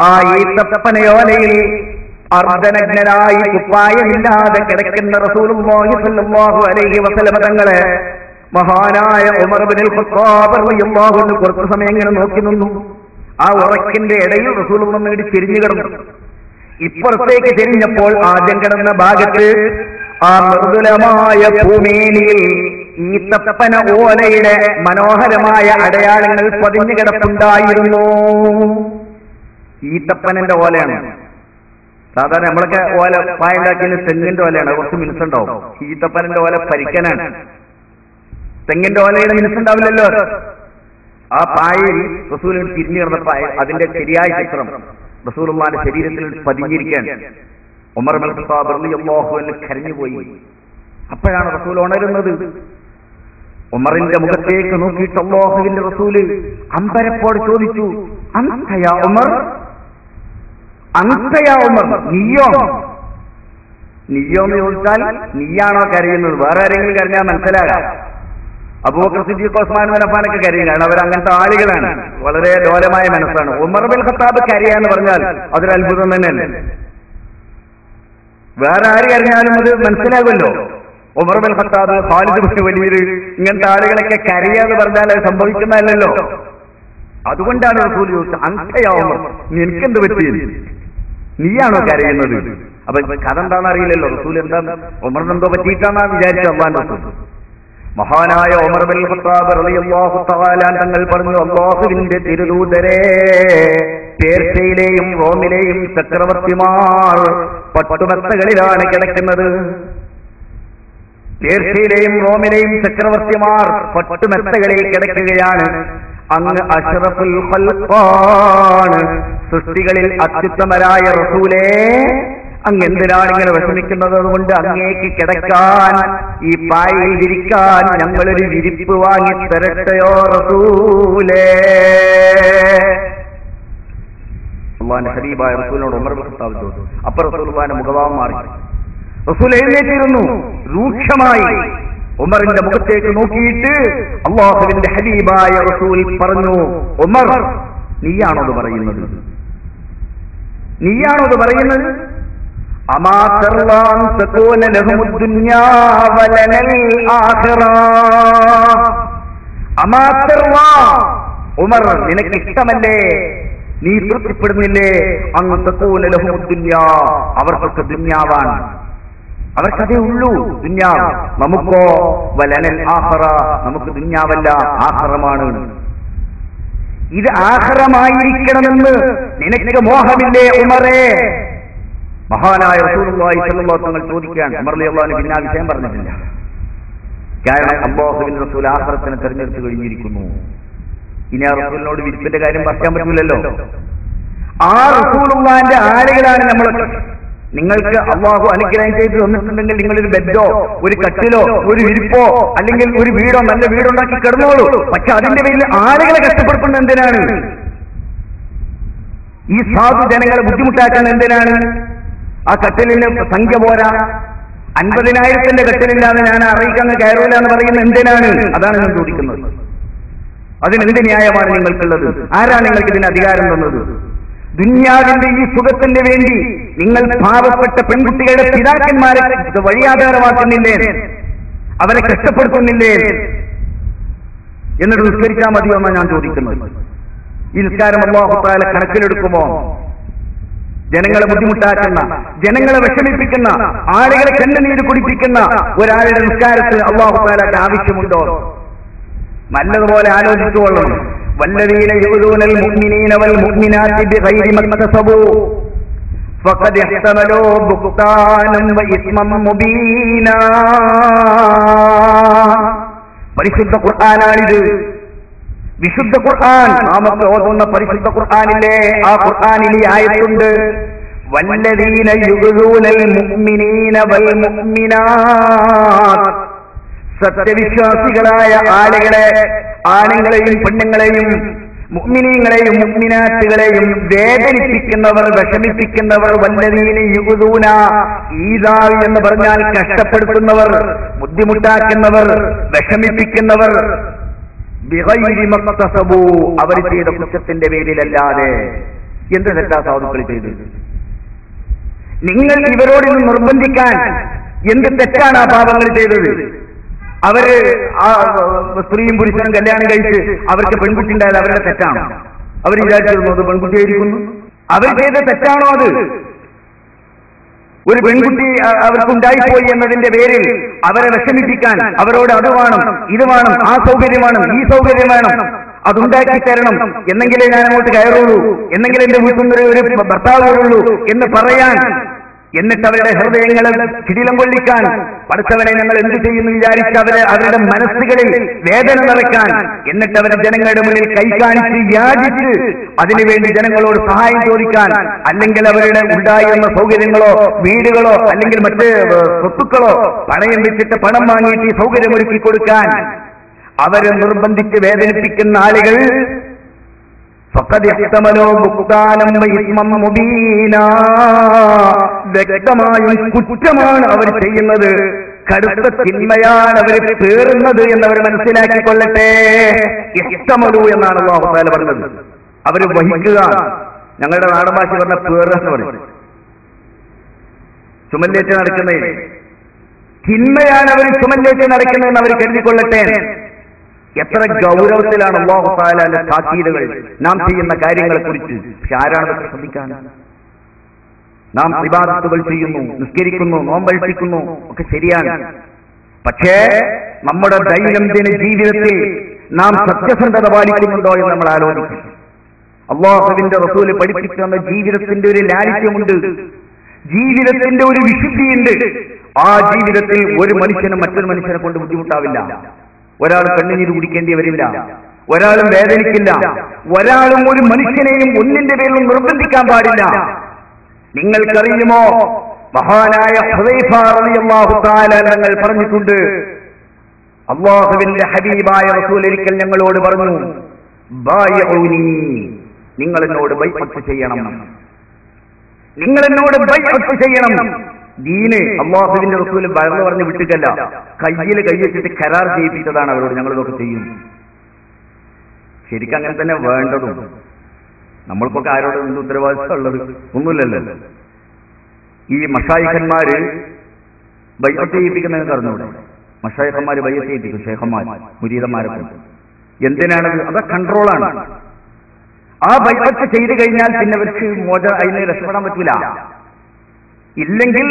Speaker 2: ആ ഈത്തപ്പനയോലയിൽ അർദ്ധനഗ്നരായി കുപ്പായമില്ലാതെ കിടക്കുന്ന റസൂലുള്ളാഹി സ്വല്ലല്ലാഹു അലൈഹി വസല്ലം തങ്ങളെ മഹാനായ ഉമർ ഇബ്നുൽ ഖത്താബ് റളിയല്ലാഹു അൻഹു കുറച്ചു സമയം ഇങ്ങനെ നോക്കി നിന്നു. ആ ഉറക്കിന്റെ ഇടയിൽ റസൂലുള്ളാഹി നേടി തിരിഞ്ഞു കിടന്നു. ഇപ്പുറത്തേക്ക് തിരിഞ്ഞപ്പോൾ ആദ്യം കിടന്ന ഭാഗത്ത് ആ മൃദുലമായ ഭൂമിയിൽ ഈത്തപ്പന ഓലയുടെ മനോഹരമായ അടയാളങ്ങൾ പതിഞ്ഞു കിടപ്പുണ്ടായിരുന്നു. ഈത്തപ്പനന്റെ ഓലയാണ്. സാധാരണ നമ്മളൊക്കെ ഓല പായുണ്ടാക്കിയ തെങ്ങിന്റെ ഓലയാണ്, കുറച്ച് മിനുസുണ്ടാവും. ഈത്തപ്പനന്റെ ഓല പരിക്കനാണ്. തെങ്ങിന്റെ ഓലയുടെ മിനുസുണ്ടാവില്ലല്ലോ. ആ പായയിൽ റസൂലിന് തിരിഞ്ഞു കിടന്ന പായ, അതിന്റെ ശരിയായ ചിത്രം റസൂലുള്ളാഹിന്റെ ശരീരത്തിൽ പതിഞ്ഞിരിക്കുകയാണ്. ഉമർ ഇബ്നുൽ ഖത്താബ് റളിയല്ലാഹു അൻഹു കരഞ്ഞുപോയി. അപ്പോഴാണ് റസൂൽ ഉണരുന്നത്. ഉമറിന്റെ മുഖത്തേക്ക് നോക്കിയിട്ട് അല്ലാഹുവിന്റെ റസൂല് അമ്പരപ്പോട് ചോദിച്ചു, അൻത യാ ഉമർ, അൻത യാ ഉമർ, നീയോ? നീയോ എന്ന് ചോദിച്ചാൽ നീയാണോ കരയുന്നത്? വേറെ ആരെങ്കിലും കരഞ്ഞാൽ മനസ്സിലാകാം. അബൂബക്കർ സിദ്ദീഖ്, ഉസ്മാൻ ഇബ്നു അഫ്ഫാനൊക്കെ കരയും, കാരണം അവർ അങ്ങനത്തെ ആളുകളാണ്, വളരെ ലോലമായ മനസ്സാണ്. ഉമർ ഇബ്നുൽ ഖത്താബ് കരയാന്ന് പറഞ്ഞാൽ അതൊരു അത്ഭുതം തന്നെയല്ലേ. വേറെ ആര് കരഞ്ഞാലും അത് മനസ്സിലാകുമല്ലോ. ഉമർ ഇബ്നുൽ ഖത്താബ്, ഖാലിദ് ഇബ്നു വലീദ്, ഇങ്ങനത്തെ ആളുകളൊക്കെ കരയാന്ന് പറഞ്ഞാൽ അത് സംഭവിക്കുന്നതല്ലല്ലോ. അതുകൊണ്ടാണ് റസൂൽ ചോദിച്ചത്, അൻത യാ ഉമർ, നിനക്കെന്ത് പറ്റി, നീയാണോ കരയുന്നത്? അപ്പൊ കഥ എന്താണെന്ന് അറിയില്ലല്ലോ. റസൂൽ എന്താ ഉമറിനെന്തോ പറ്റിയിട്ടാന്നാ വിചാരിച്ച അള്ളാന്റെ റസൂൽ. മഹാനായ ഉമർ ഇബ്നുൽ ഖത്താബ് റളിയല്ലാഹു തആല തങ്ങൾ പറഞ്ഞു, അല്ലാഹുവിന്റെ തിരുദൂതരെ, പേർഷ്യയിലെയും റോമിലെയും ചക്രവർത്തിമാർ പട്ടുമെത്തകളിലാണ് കിടക്കുന്നത്. പേർഷ്യയിലെയും റോമിലെയും ചക്രവർത്തിമാർ പട്ടുമെത്തകളിൽ കിടക്കുകയാണ്. അങ്ങ് അഷ്റഫുൽ ഖൽഖാണ്, സൃഷ്ടികളിൽ അത്യുത്തമരായ റസൂലേ, അങ്ങ് എന്തിനാണ് ഇങ്ങനെ വിഷമിക്കുന്നത്? അതുകൊണ്ട് അങ്ങേക്ക് കിടക്കാൻ, ഈ പായയിൽ ഇരിക്കാൻ ഞങ്ങളൊരു വിരിപ്പ് വാങ്ങി തരട്ടെയോ റസൂലേ? അല്ലാഹുവിന്റെ ഹബീബായ റസൂലിനോട് ഉമർ ഇബ്നുൽ ഖത്താബ് ചോദിച്ചു. അപ്പോൾ റസൂലുള്ളാഹിന്റെ മുഖഭാവം മാറി. റസൂൽ എഴുന്നേറ്റിരുന്നു. രൂക്ഷമായി ഉമറിന്റെ മുഖത്തേക്ക് നോക്കിയിട്ട് അല്ലാഹുവിന്റെ ഹബീബായ റസൂൽ പറഞ്ഞു, ഉമർ, നീയാണോ അത് പറയുന്നത്? നീയാണോ അത് പറയുന്നത്? അമാ തർലാൻ തകൂന ലഹുമുദ് ദുനിയാ വലനൽ ആഖിറ. അമാ തർലാ, ഉമർ, നിനക്ക് ഇഷ്ടമല്ലേ, നീ തൃപ്തിപ്പെടുന്നില്ലേ? അങ്ങ് തകൂന ലഹുമുദ് ദുനിയാ, അവർക്കൊക്കെ ദുനിയാവാണ്, അവർക്കതേ ഉള്ളൂ ദുനിയാവ്. നമുക്കോ വലനൽ ആഖിറ, നമുക്ക് ദുനിയാവല്ല ആഖിറമാണ്. ഇത് ആഖിറമായിരിക്കണമെന്ന് നിനക്ക് മോഹമില്ലേ ഉമറേ? മഹാനായ റസൂലുള്ളാഹി സ്വല്ലല്ലാഹു അലൈഹി വസല്ലം ചോദിക്കാൻ ഉമർ റളിയല്ലാഹു അൻഹു പിന്നെ ആ വിഷയം പറഞ്ഞിട്ടില്ല. കാരണം അല്ലാഹുവിന്റെ റസൂൽ ആഖിറത്തിനെ തെരഞ്ഞെടുത്ത് കഴിഞ്ഞിരിക്കുന്നു. ഇനി ആ റസൂലിനോട് വിരിപ്പിന്റെ കാര്യം പറയാൻ പറ്റില്ലല്ലോ. ആ റസൂലുള്ളാഹിന്റെ ആളുകളാണ് നമ്മളൊക്കെ. നിങ്ങൾക്ക് അല്ലാഹു അനുഗ്രഹം ചെയ്ത് തന്നിട്ടുണ്ടെങ്കിൽ നിങ്ങളൊരു ബെഡോ, ഒരു കട്ടിലോ, ഒരു വിരിപ്പോ, അല്ലെങ്കിൽ ഒരു വീടോ, നല്ല വീടുണ്ടാക്കി കിടന്നോളൂ. പക്ഷെ അതിന്റെ പേരിൽ ആളുകളെ കഷ്ടപ്പെടുത്തുന്നത് എന്തിനാണ്? ഈ സാധു ജനങ്ങളെ ബുദ്ധിമുട്ടാക്കാൻ എന്തിനാണ്? ആ കട്ടിലിന് സംഖ്യ പോരാ, 50,000 കട്ടിലില്ലാതെ ഞാൻ അറിയിക്കാൻ കയറൂല എന്ന് പറയുന്നത് എന്തിനാണ്? അതാണ് ഞാൻ ചോദിക്കുന്നത്. അതിനെന്ത് ന്യായമാണ് നിങ്ങൾക്കുള്ളത്? ആരാണ് നിങ്ങൾക്ക് ഇതിന് അധികാരം തന്നത്? ദുനിയാവിന്റെ ഈ സുഖത്തിന് വേണ്ടി നിങ്ങൾ പാവപ്പെട്ട പെൺകുട്ടികളുടെ പിതാക്കന്മാരെ വഴിയാധാരമാക്കുന്നില്ലേ? അവരെ കഷ്ടപ്പെടുത്തുന്നില്ലേ? എന്നിട്ട് നിസ്കരിച്ചാൽ മതിയോ എന്നാണ് ഞാൻ ചോദിക്കുന്നത്. ഈ നിസ്കാരം അല്ലാഹു തആല കണക്കിലെടുക്കുമോ? ജനങ്ങളെ ബുദ്ധിമുട്ടാക്കുന്ന, ജനങ്ങളെ വിഷമിപ്പിക്കുന്ന, ആളുകളെ കണ്ണുനീര് കുടിപ്പിക്കുന്ന ഒരാളുടെ നിസ്കാരത്തിൽ അല്ലാഹു തആലക്ക് ആവശ്യമുണ്ടോ? നല്ലതുപോലെ ആലോചിച്ചുകൊള്ളണം. വല്ലദീന യുഅ്ദൂനൽ മുഅ്മിനീന വൽ മുഅ്മിനാത്തി ബിഗൈരി മക്തസബൂ ഫഖദ് ഇഹ്തമലൂ ബുഹ്താനം വ ഇസ്മൻ മുബീനാ. പരിശുദ്ധ ഖുർആനാണിത്. വിശുദ്ധ ഖുർആൻ നാമൊക്കെ ഓതുന്ന പരിശുദ്ധ ഖുർആനിലെ ആ ഖുർആനിൽ ഈ ആയത്തുണ്ട്, വല്ലദീന യുഅ്ദൂനൽ മുഅ്മിനീന വൽ മുഅ്മിനാത്ത്. സത്യവിശ്വാസികളായ ആളുകളെ, ആണുങ്ങളെയും പെണ്ണുങ്ങളെയും, മുഅ്മിനീങ്ങളെയും മുഅ്മിനാത്തുകളെയും വേദനിപ്പിക്കുന്നവർ, വിഷമിപ്പിക്കുന്നവർ. വല്ലദീന യുഅ്ദൂന, ഈദാ എന്ന് പറഞ്ഞാൽ കഷ്ടപ്പെടുത്തുന്നവർ, ബുദ്ധിമുട്ടാക്കുന്നവർ, വിഷമിപ്പിക്കുന്നവർ. ബിഗൈരി മക്തസബൂ, അവർ ചെയ്ത കുറ്റത്തിന്റെ പേരിലല്ലാതെ. എന്ത് തെറ്റാ സാധുക്കൾ ചെയ്തത്? നിങ്ങൾ ഇവരോട് നിന്ന് നിർബന്ധിക്കാൻ എന്ത് തെറ്റാണ് ആ പാപങ്ങൾ ചെയ്തത്? അവര് ആ സ്ത്രീയും പുരുഷനും കല്യാണം കഴിച്ച് അവർക്ക് പെൺകുട്ടി ഉണ്ടായത് അവരുടെ തെറ്റാണോ? അവർ വിചാരിച്ചിരുന്നത് പെൺകുട്ടിയായിരിക്കുന്നു. അവർ ചെയ്ത തെറ്റാണോ അത്? ഒരു പെൺകുട്ടി അവർക്കുണ്ടായിപ്പോയി എന്നതിന്റെ പേരിൽ അവരെ വിഷമിപ്പിക്കാൻ, അവരോട് അത് വേണം, ഇത് വേണം, ആ സൗകര്യം വേണം, ഈ സൗകര്യം വേണം, അതുണ്ടാക്കി തരണം, എന്നെങ്കിലേ ഞാൻ അങ്ങോട്ട് കയറുള്ളൂ, എന്നെങ്കിലും എന്റെ വീട്ടിൽ നിന്ന് ഒരു ഭർത്താവ് വരുള്ളൂ എന്ന് പറയാൻ, എന്നിട്ട് അവരുടെ ഹൃദയങ്ങളെ കിടിലം കൊള്ളിക്കാൻ, പഠിച്ചവനെ ഞങ്ങൾ എന്ത് ചെയ്യുന്നു വിചാരിച്ച് അവരുടെ മനസ്സുകളിൽ വേദന നിറയ്ക്കാൻ, എന്നിട്ട് അവരെ ജനങ്ങളുടെ മുന്നിൽ കൈകാണിച്ച് യാചിച്ച് അതിനുവേണ്ടി ജനങ്ങളോട് സഹായം ചോദിക്കാൻ, അല്ലെങ്കിൽ അവരുടെ ഉണ്ടായിരുന്ന സൗകര്യങ്ങളോ വീടുകളോ അല്ലെങ്കിൽ മറ്റ് സ്വത്തുക്കളോ പണയം വെച്ചിട്ട് പണം വാങ്ങിയിട്ട് ഈ സൗകര്യമൊരുക്കി കൊടുക്കാൻ അവരെ നിർബന്ധിച്ച് വേദനിപ്പിക്കുന്ന ആളുകൾ വ്യക്തമായും കുറ്റമാണ് അവർ ചെയ്യുന്നത്, കടുത്ത തിന്മയാണ് അവർ പേറുന്നത് എന്നവർ മനസ്സിലാക്കിക്കൊള്ളട്ടെ. ഇഷ്ടമലു എന്നാണ് അല്ലാഹു തആല പറഞ്ഞത്. അവർ വഹിക്കുക, ഞങ്ങളുടെ നാടൻ ഭാഷ പറഞ്ഞ പേറുക എന്ന് പറയും. ചുമല്ലേറ്റ് നടക്കുന്നത് തിന്മയാണ് അവർ ചുമല്ലേറ്റ് നടക്കുന്നതെന്ന് അവർ കരുതിക്കൊള്ളട്ടെ. എത്ര ഗൗരവത്തിലാണ് അല്ലാഹു തആലയുടെ താക്കീതുകൾ നാം ചെയ്യുന്ന കാര്യങ്ങളെ കുറിച്ച്. പക്ഷെ ആരാണ് ശ്രദ്ധിക്കാൻ? നാം ഇബാദത്തുകൾ ചെയ്യുന്നു, നിസ്കരിക്കുന്നു, നോമ്പനുഷ്ഠിക്കുന്നു, ഒക്കെ ശരിയാണ്. പക്ഷേ നമ്മുടെ ദൈനംദിന ജീവിതത്തിൽ നാം സത്യസന്ധത പാലിക്കുന്നുണ്ടോ എന്ന് നമ്മൾ ആലോചിക്കും. അല്ലാഹുവിന്റെ റസൂല് പഠിപ്പിക്കുന്ന ജീവിതത്തിന്റെ ഒരു ലാളിത്യമുണ്ട്, ജീവിതത്തിന്റെ ഒരു വിശുദ്ധിയുണ്ട്. ആ ജീവിതത്തിൽ ഒരു മനുഷ്യനും മറ്റൊരു മനുഷ്യനെ കൊണ്ട് ബുദ്ധിമുട്ടാവില്ല. ഒരാൾ കണ്ണുനീര് കുടിക്കേണ്ടി വരില്ല, ഒരാളും വേദനിക്കില്ല, ഒരാളും ഒരു മനുഷ്യനെയും ഒന്നിന്റെ പേരിൽ നിർബന്ധിക്കാൻ പാടില്ല. നിങ്ങൾക്കറിയുമോ, മഹാനായ ഹുദൈഫ റളിയല്ലാഹു തആല തങ്ങൾ പറഞ്ഞിട്ടുണ്ട്, അല്ലാഹുവിന്റെ ഹബീബായ റസൂൽ ഒരിക്കൽ ഞങ്ങളോട് പറഞ്ഞു, ബൈഉനി, നിങ്ങൾ എന്നോട് ബൈഅത്ത് ചെയ്യണം, നിങ്ങൾ എന്നോട് ബൈഅത്ത് ചെയ്യണം. ദീന് അല്ലാഹുവിന്റെ റസൂൽ വഴന്നു പറഞ്ഞ് വിട്ടിട്ടല്ല, കയ്യിൽ കൈവച്ചിട്ട് കരാർ ചെയ്യിപ്പിച്ചതാണ് അവരോട്. ഞങ്ങളിതൊക്കെ ചെയ്യും. ശരിക്കും അങ്ങനെ തന്നെ വേണ്ടതും. നമ്മൾക്കൊക്കെ ആരോട് എന്ത് ഉത്തരവാദിത്വം ഉള്ളത്? ഒന്നുമില്ലല്ലോ. ഈ മശായിഖന്മാര് ബൈഅത്ത് ചെയ്യിപ്പിക്കുന്നതിന് അറിഞ്ഞൂടെ? മശായിഖന്മാര് ബൈഅത്ത് ചെയ്യിപ്പിക്കും, ശൈഖന്മാർ മുരീദന്മാരെ കൊണ്ട്. എന്തിനാണത്? അത് കൺട്രോളാണ്. ആ ബൈഅത്ത് ചെയ്തു കഴിഞ്ഞാൽ പിന്നെ അവർക്ക് അതിന് രക്ഷപ്പെടാൻ പറ്റൂല. ഇല്ലെങ്കിൽ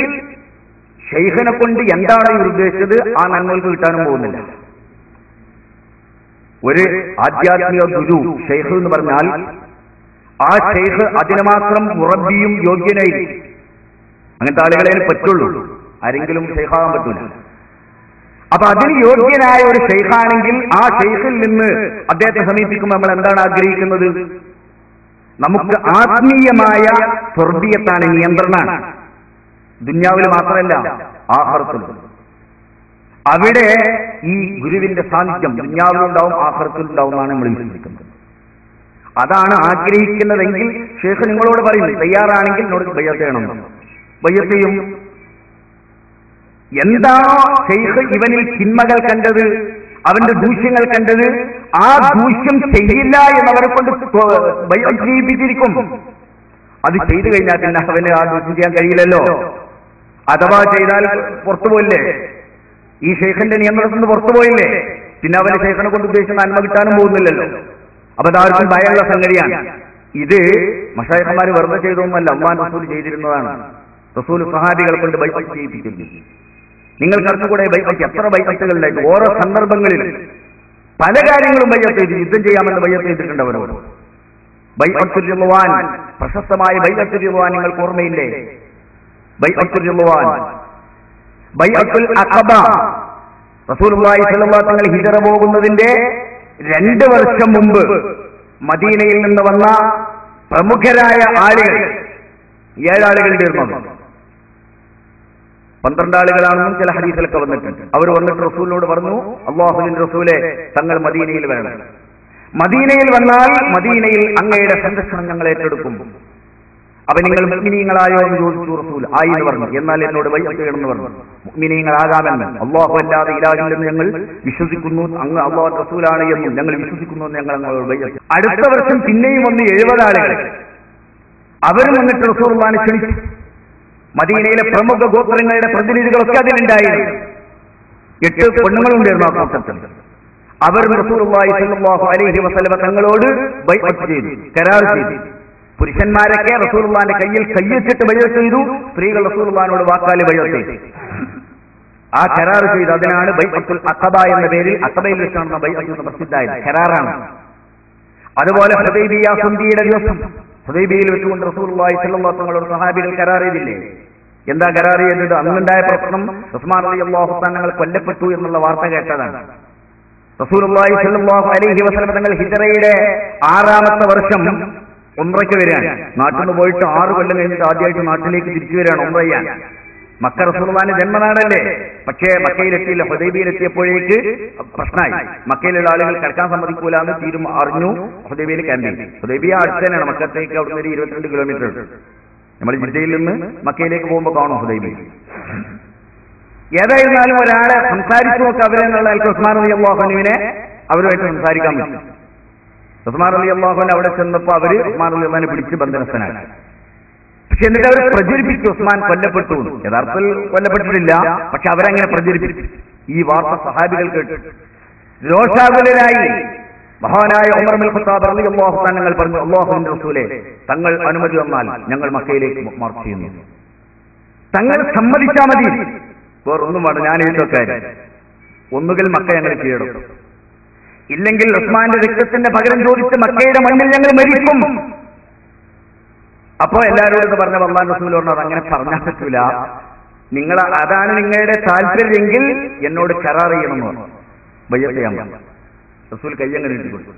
Speaker 2: ശൈഖിനെ കൊണ്ട് എന്താണ് ഉദ്ദേശിച്ചത് ആ നന്മകൾക്ക് കിട്ടാനും പോകുന്നില്ല. ഒരു ആധ്യാത്മിക ഗുരു ശൈഖ് എന്ന് പറഞ്ഞാൽ ആ ശൈഖ് അതിന് മാത്രം മുറബിയും യോഗ്യനായി. അങ്ങനത്തെ ആളുകളെ പറ്റുള്ളൂ, ആരെങ്കിലും ശൈഖാകാൻ പറ്റൂല. അപ്പൊ അതിന് യോഗ്യനായ ഒരു ശൈഖാണെങ്കിൽ ആ ശൈഖിൽ നിന്ന് അദ്ദേഹത്തെ സമീപിക്കുമ്പോൾ നമ്മൾ എന്താണ് ആഗ്രഹിക്കുന്നത്? നമുക്ക് ആത്മീയമായ സ്വർഗീയത്താണ്, നിയന്ത്രണമാണ്. ദുന്യാവിൽ മാത്രമല്ല ആഖിറത്തിലും. അവിടെ ഈ ഗുരുവിന്റെ സാന്നിധ്യം ദുന്യാവിലുണ്ടാവും, ആഖിറത്തിലുണ്ടാവും എന്നാണ് നമ്മൾ വിശ്വസിക്കുന്നത്. അതാണ് ആഗ്രഹിക്കുന്നതെങ്കിൽ ശൈഖ് നിങ്ങളോട് പറയും, തയ്യാറാണെങ്കിൽ എന്നോട് ബൈഅത്ത് ചെയ്യണം. ബൈഅത്ത് ചെയ്യും. എന്താണോ ശൈഖ് ഇവനിൽ തിന്മകൾ കണ്ടത്, അവന്റെ ദൂഷ്യങ്ങൾ കണ്ടത്, ആ ദൂഷ്യം ചെയ്യില്ല എന്നവരെ കൊണ്ട് ബൈഅത്ത് ചെയ്യിപ്പിച്ചിരിക്കും. അത് ചെയ്തു കഴിഞ്ഞാൽ പിന്നെ അവന് ആ ദുഃഖം ചെയ്യാൻ കഴിയില്ലല്ലോ. അഥവാ ചെയ്താൽ പുറത്തുപോയില്ലേ, ഈ ഷെയ്ഖിന്റെ നിയന്ത്രണത്തിൽ നിന്ന് പുറത്തുപോയില്ലേ, പിന്നെ അവന് ഷെയ്ഖിനെ കൊണ്ട് ഉദ്ദേശിച്ച നന്മ കിട്ടാനും പോകുന്നില്ലല്ലോ. അപ്പൊ അതാർക്കും ഭയമുള്ള സംഗതിയാണ്. ഇത് മശായിഖന്മാർ വെറുതെ ചെയ്തൊന്നുമല്ല, അല്ലാഹു റസൂൽ ചെയ്തിരുന്നതാണ്. റസൂൽ സഹാബികളെ കൊണ്ട് ബൈഅത്ത് ചെയ്യിപ്പിക്കുന്നു. നിങ്ങൾ കടന്നുകൂടെ ബൈഅത്ത് എത്ര ബൈഅത്തുകളിലേക്ക് ഓരോ സന്ദർഭങ്ങളിലും പല കാര്യങ്ങളും ബൈഅത്ത് ചെയ്തു. യുദ്ധം ചെയ്യാമെന്ന് ബൈഅത്ത് ചെയ്തിട്ടുണ്ട് അവരോട്. ബൈഅത്തുർ റിദ്വാൻ, പ്രശസ്തമായ ബൈഅത്തുർ റിദ്വാൻ നിങ്ങൾക്ക് ഓർമ്മയില്ലേ? ബൈഅത്തുർ റിദ്വാൻ, ബൈഅത്തുൽ അഖബ. റസൂലുള്ളാഹി സ്വല്ലല്ലാഹു അലൈഹി വസല്ലം ഹിജ്റ പോകുന്നതിന്റെ 2 വർഷം മുമ്പ് മദീനയിൽ നിന്ന് വന്ന പ്രമുഖരായ ആളുകൾ 7 ആളുകൾ തീർന്നു. 12 ആളുകളാണെന്നും ചില ഹദീസിലൊക്കെ വന്നിട്ടുണ്ട്. അവർ വന്നിട്ട് റസൂലിനോട് പറഞ്ഞു, അല്ലാഹുവിന്റെ റസൂലെ, തങ്ങൾ മദീനയിൽ വരണം. മദീനയിൽ വന്നാൽ മദീനയിൽ അങ്ങയുടെ സംരക്ഷണം ഞങ്ങൾ ഏറ്റെടുക്കും. അപ്പൊ നിങ്ങൾ മുഅ്മിനീങ്ങളായോ എന്ന് ചോദിച്ചു. റസൂൽ ആയി എന്ന് പറഞ്ഞു. എന്നാൽ എന്നോട് ബൈഅത്ത് ചെയ്യണമെന്ന് പറഞ്ഞു. മുഅ്മിനീങ്ങളാകാമെന്ന്, അല്ലാഹു അല്ലാതെ ഇലാഹില്ലെന്ന് ഞങ്ങൾ വിശ്വസിക്കുന്നു, അങ്ങ് അല്ലാഹു റസൂലാണ് എന്നും ഞങ്ങൾ വിശ്വസിക്കുന്നു എന്ന് ഞങ്ങൾ അങ്ങോട്ട് ബൈഅത്ത്. അടുത്ത വർഷം പിന്നെയും വന്ന് 70 ആളുകൾ. അവരും വന്നിട്ട് റസൂലുള്ളാഹിനെ ക്ഷണിച്ചു. മദീനയിലെ പ്രമുഖ ഗോത്രങ്ങളുടെ പ്രതിനിധികളൊക്കെ അതിലുണ്ടായിരുന്നു. 8 പെണ്ണുങ്ങളുണ്ടായിരുന്നു ആ കൂട്ടത്തിൽ. അവർ റസൂലുള്ളാഹി സ്വല്ലല്ലാഹു അലൈഹി വസല്ലം തങ്ങളോട് ബൈഅത്ത് ചെയ്തു, കരാർ ചെയ്തു. പുരുഷന്മാരൊക്കെ റസൂലുള്ളാഹിന്റെ കയ്യിൽ കയ്യെത്തിട്ട് ബൈഅത്ത് ചെയ്തു. സ്ത്രീകൾ റസൂലുള്ളാഹിനോട് വാക്കാൽ ബൈഅത്ത് ചെയ്തു. ആ കരാർ ചെയ്തു. അതിനാണ് ബൈഅത്തുൽ അഖബ എന്ന പേരിൽ, അഖബയിൽ വെച്ചാണ് ബൈഅത്ത് എന്ന് പ്രസിദ്ധമായത്. കരാറാണ്. അതുപോലെ ഹുദൈബിയ സന്ധിയുടെ ദിവസം ഹുദൈബിയയിൽ വെച്ചുകൊണ്ട് റസൂലുള്ളാഹി സ്വല്ലല്ലാഹു അലൈഹി വസല്ലം സഹാബികൾ കരാർ ചെയ്തില്ലേ? എന്താ കരാർ ചെയ്തത്? അന്നുണ്ടായ പ്രശ്നം ഉസ്മാൻ റളിയല്ലാഹു അൻഹു തങ്ങൾ കൊല്ലപ്പെട്ടു എന്നുള്ള വാർത്ത കേട്ടതാണ്. റസൂലുള്ളാഹി സ്വല്ലല്ലാഹു അലൈഹി വസല്ലം തങ്ങൾ ഹിജ്റയുടെ 6ാമത്തെ വർഷം ഉംറയ്ക്ക് വരികയാണ്. നാട്ടിൽ നിന്ന് പോയിട്ട് 6 കൊല്ലം കഴിഞ്ഞിട്ട് ആദ്യമായിട്ട് നാട്ടിലേക്ക് തിരിച്ചു വരികയാണ് ഉംറ ചെയ്യാൻ. മക്ക റസൂലുള്ളാഹിന്റെ ജന്മനാടല്ലേ. പക്ഷേ മക്കയിലെത്തിയില്ല. ഹുദൈബിയയിലെത്തിയപ്പോഴേക്ക് പ്രശ്നമായി. മക്കയിലുള്ള ആളുകൾ കിടക്കാൻ സമ്മതിക്കൂല എന്ന് അറിഞ്ഞു. ഹുദൈബിയയിൽ ക്യാമ്പ് ചെയ്തു. ഹുദൈബിയ അടുത്ത് തന്നെയാണ്, മക്കത്തേക്ക് അവിടുന്ന് ഒരു 22 കിലോമീറ്റർ ഉണ്ട്. നമ്മൾ ജിദ്ദയിൽ നിന്ന് മക്കയിലേക്ക് പോകുമ്പോൾ കാണും ഹുദൈബിയ. ഏതായിരുന്നാലും ഒരാളെ സംസാരിച്ചു നോക്കുക അവരെന്നുള്ള ഉസ്മാൻ റളിയല്ലാഹു അൻഹുവിനെ അവരുമായിട്ട് സംസാരിക്കാൻ പറ്റും. ഉസ്മാൻ റളിയല്ലാഹു അൻഹു അവിടെ ചെന്നപ്പോൾ അവര് ഉസ്മാൻ റളിയല്ലാഹു അൻഹുവിനെ പിടിച്ച് ബന്ധനസ്ഥനാക്കി. പക്ഷെ എന്നിട്ട് അവർ പ്രചരിപ്പിച്ചു ഉസ്മാൻ കൊല്ലപ്പെട്ടു. യഥാർത്ഥത്തിൽ കൊല്ലപ്പെട്ടിട്ടില്ല, പക്ഷെ അവരങ്ങനെ പ്രചരിപ്പിച്ചു. ഈ വാർത്ത സഹാബികൾ കേട്ടു. രോഷാകുലരായി മഹാനായ ഉമർ ഇബ്നുൽ ഖത്താബ് റളിയല്ലാഹു അൻഹു തങ്ങൾ പറഞ്ഞു, അല്ലാഹുവിന്റെ റസൂലേ, തങ്ങൾ അനുമതി തന്നാൽ ഞങ്ങൾ മക്കയിലേക്ക് മാർച്ച് ചെയ്യുന്നു. തങ്ങൾ സമ്മതിച്ചാൽ മതി, വേറൊന്നും വേണ്ട. ഞാൻ എഴുത്തക്കാരൻ, ഒന്നുകിൽ മക്ക ഞങ്ങൾ കീഴടക്കും, ഇല്ലെങ്കിൽ ഉസ്മാന്റെ രക്തത്തിന്റെ പകരം ചോദിച്ച് മക്കയുടെ മണ്ണിൽ ഞങ്ങൾ മരിക്കും. അപ്പോ എല്ലാവരോടും ഇത് പറഞ്ഞ അല്ലാഹുവിന്റെ റസൂൽ പറഞ്ഞു, അതങ്ങനെ പറഞ്ഞാൽ പറ്റൂല, നിങ്ങൾ അതാണ് നിങ്ങളുടെ താല്പര്യമെങ്കിൽ എന്നോട് കരാർ ചെയ്യണമെന്ന് പറഞ്ഞു. ബൈഅത്ത് ചെയ്യാൻ പറഞ്ഞു. റസൂൽ കയ്യങ്ങനെ ഇട്ടു കൊടുത്തു.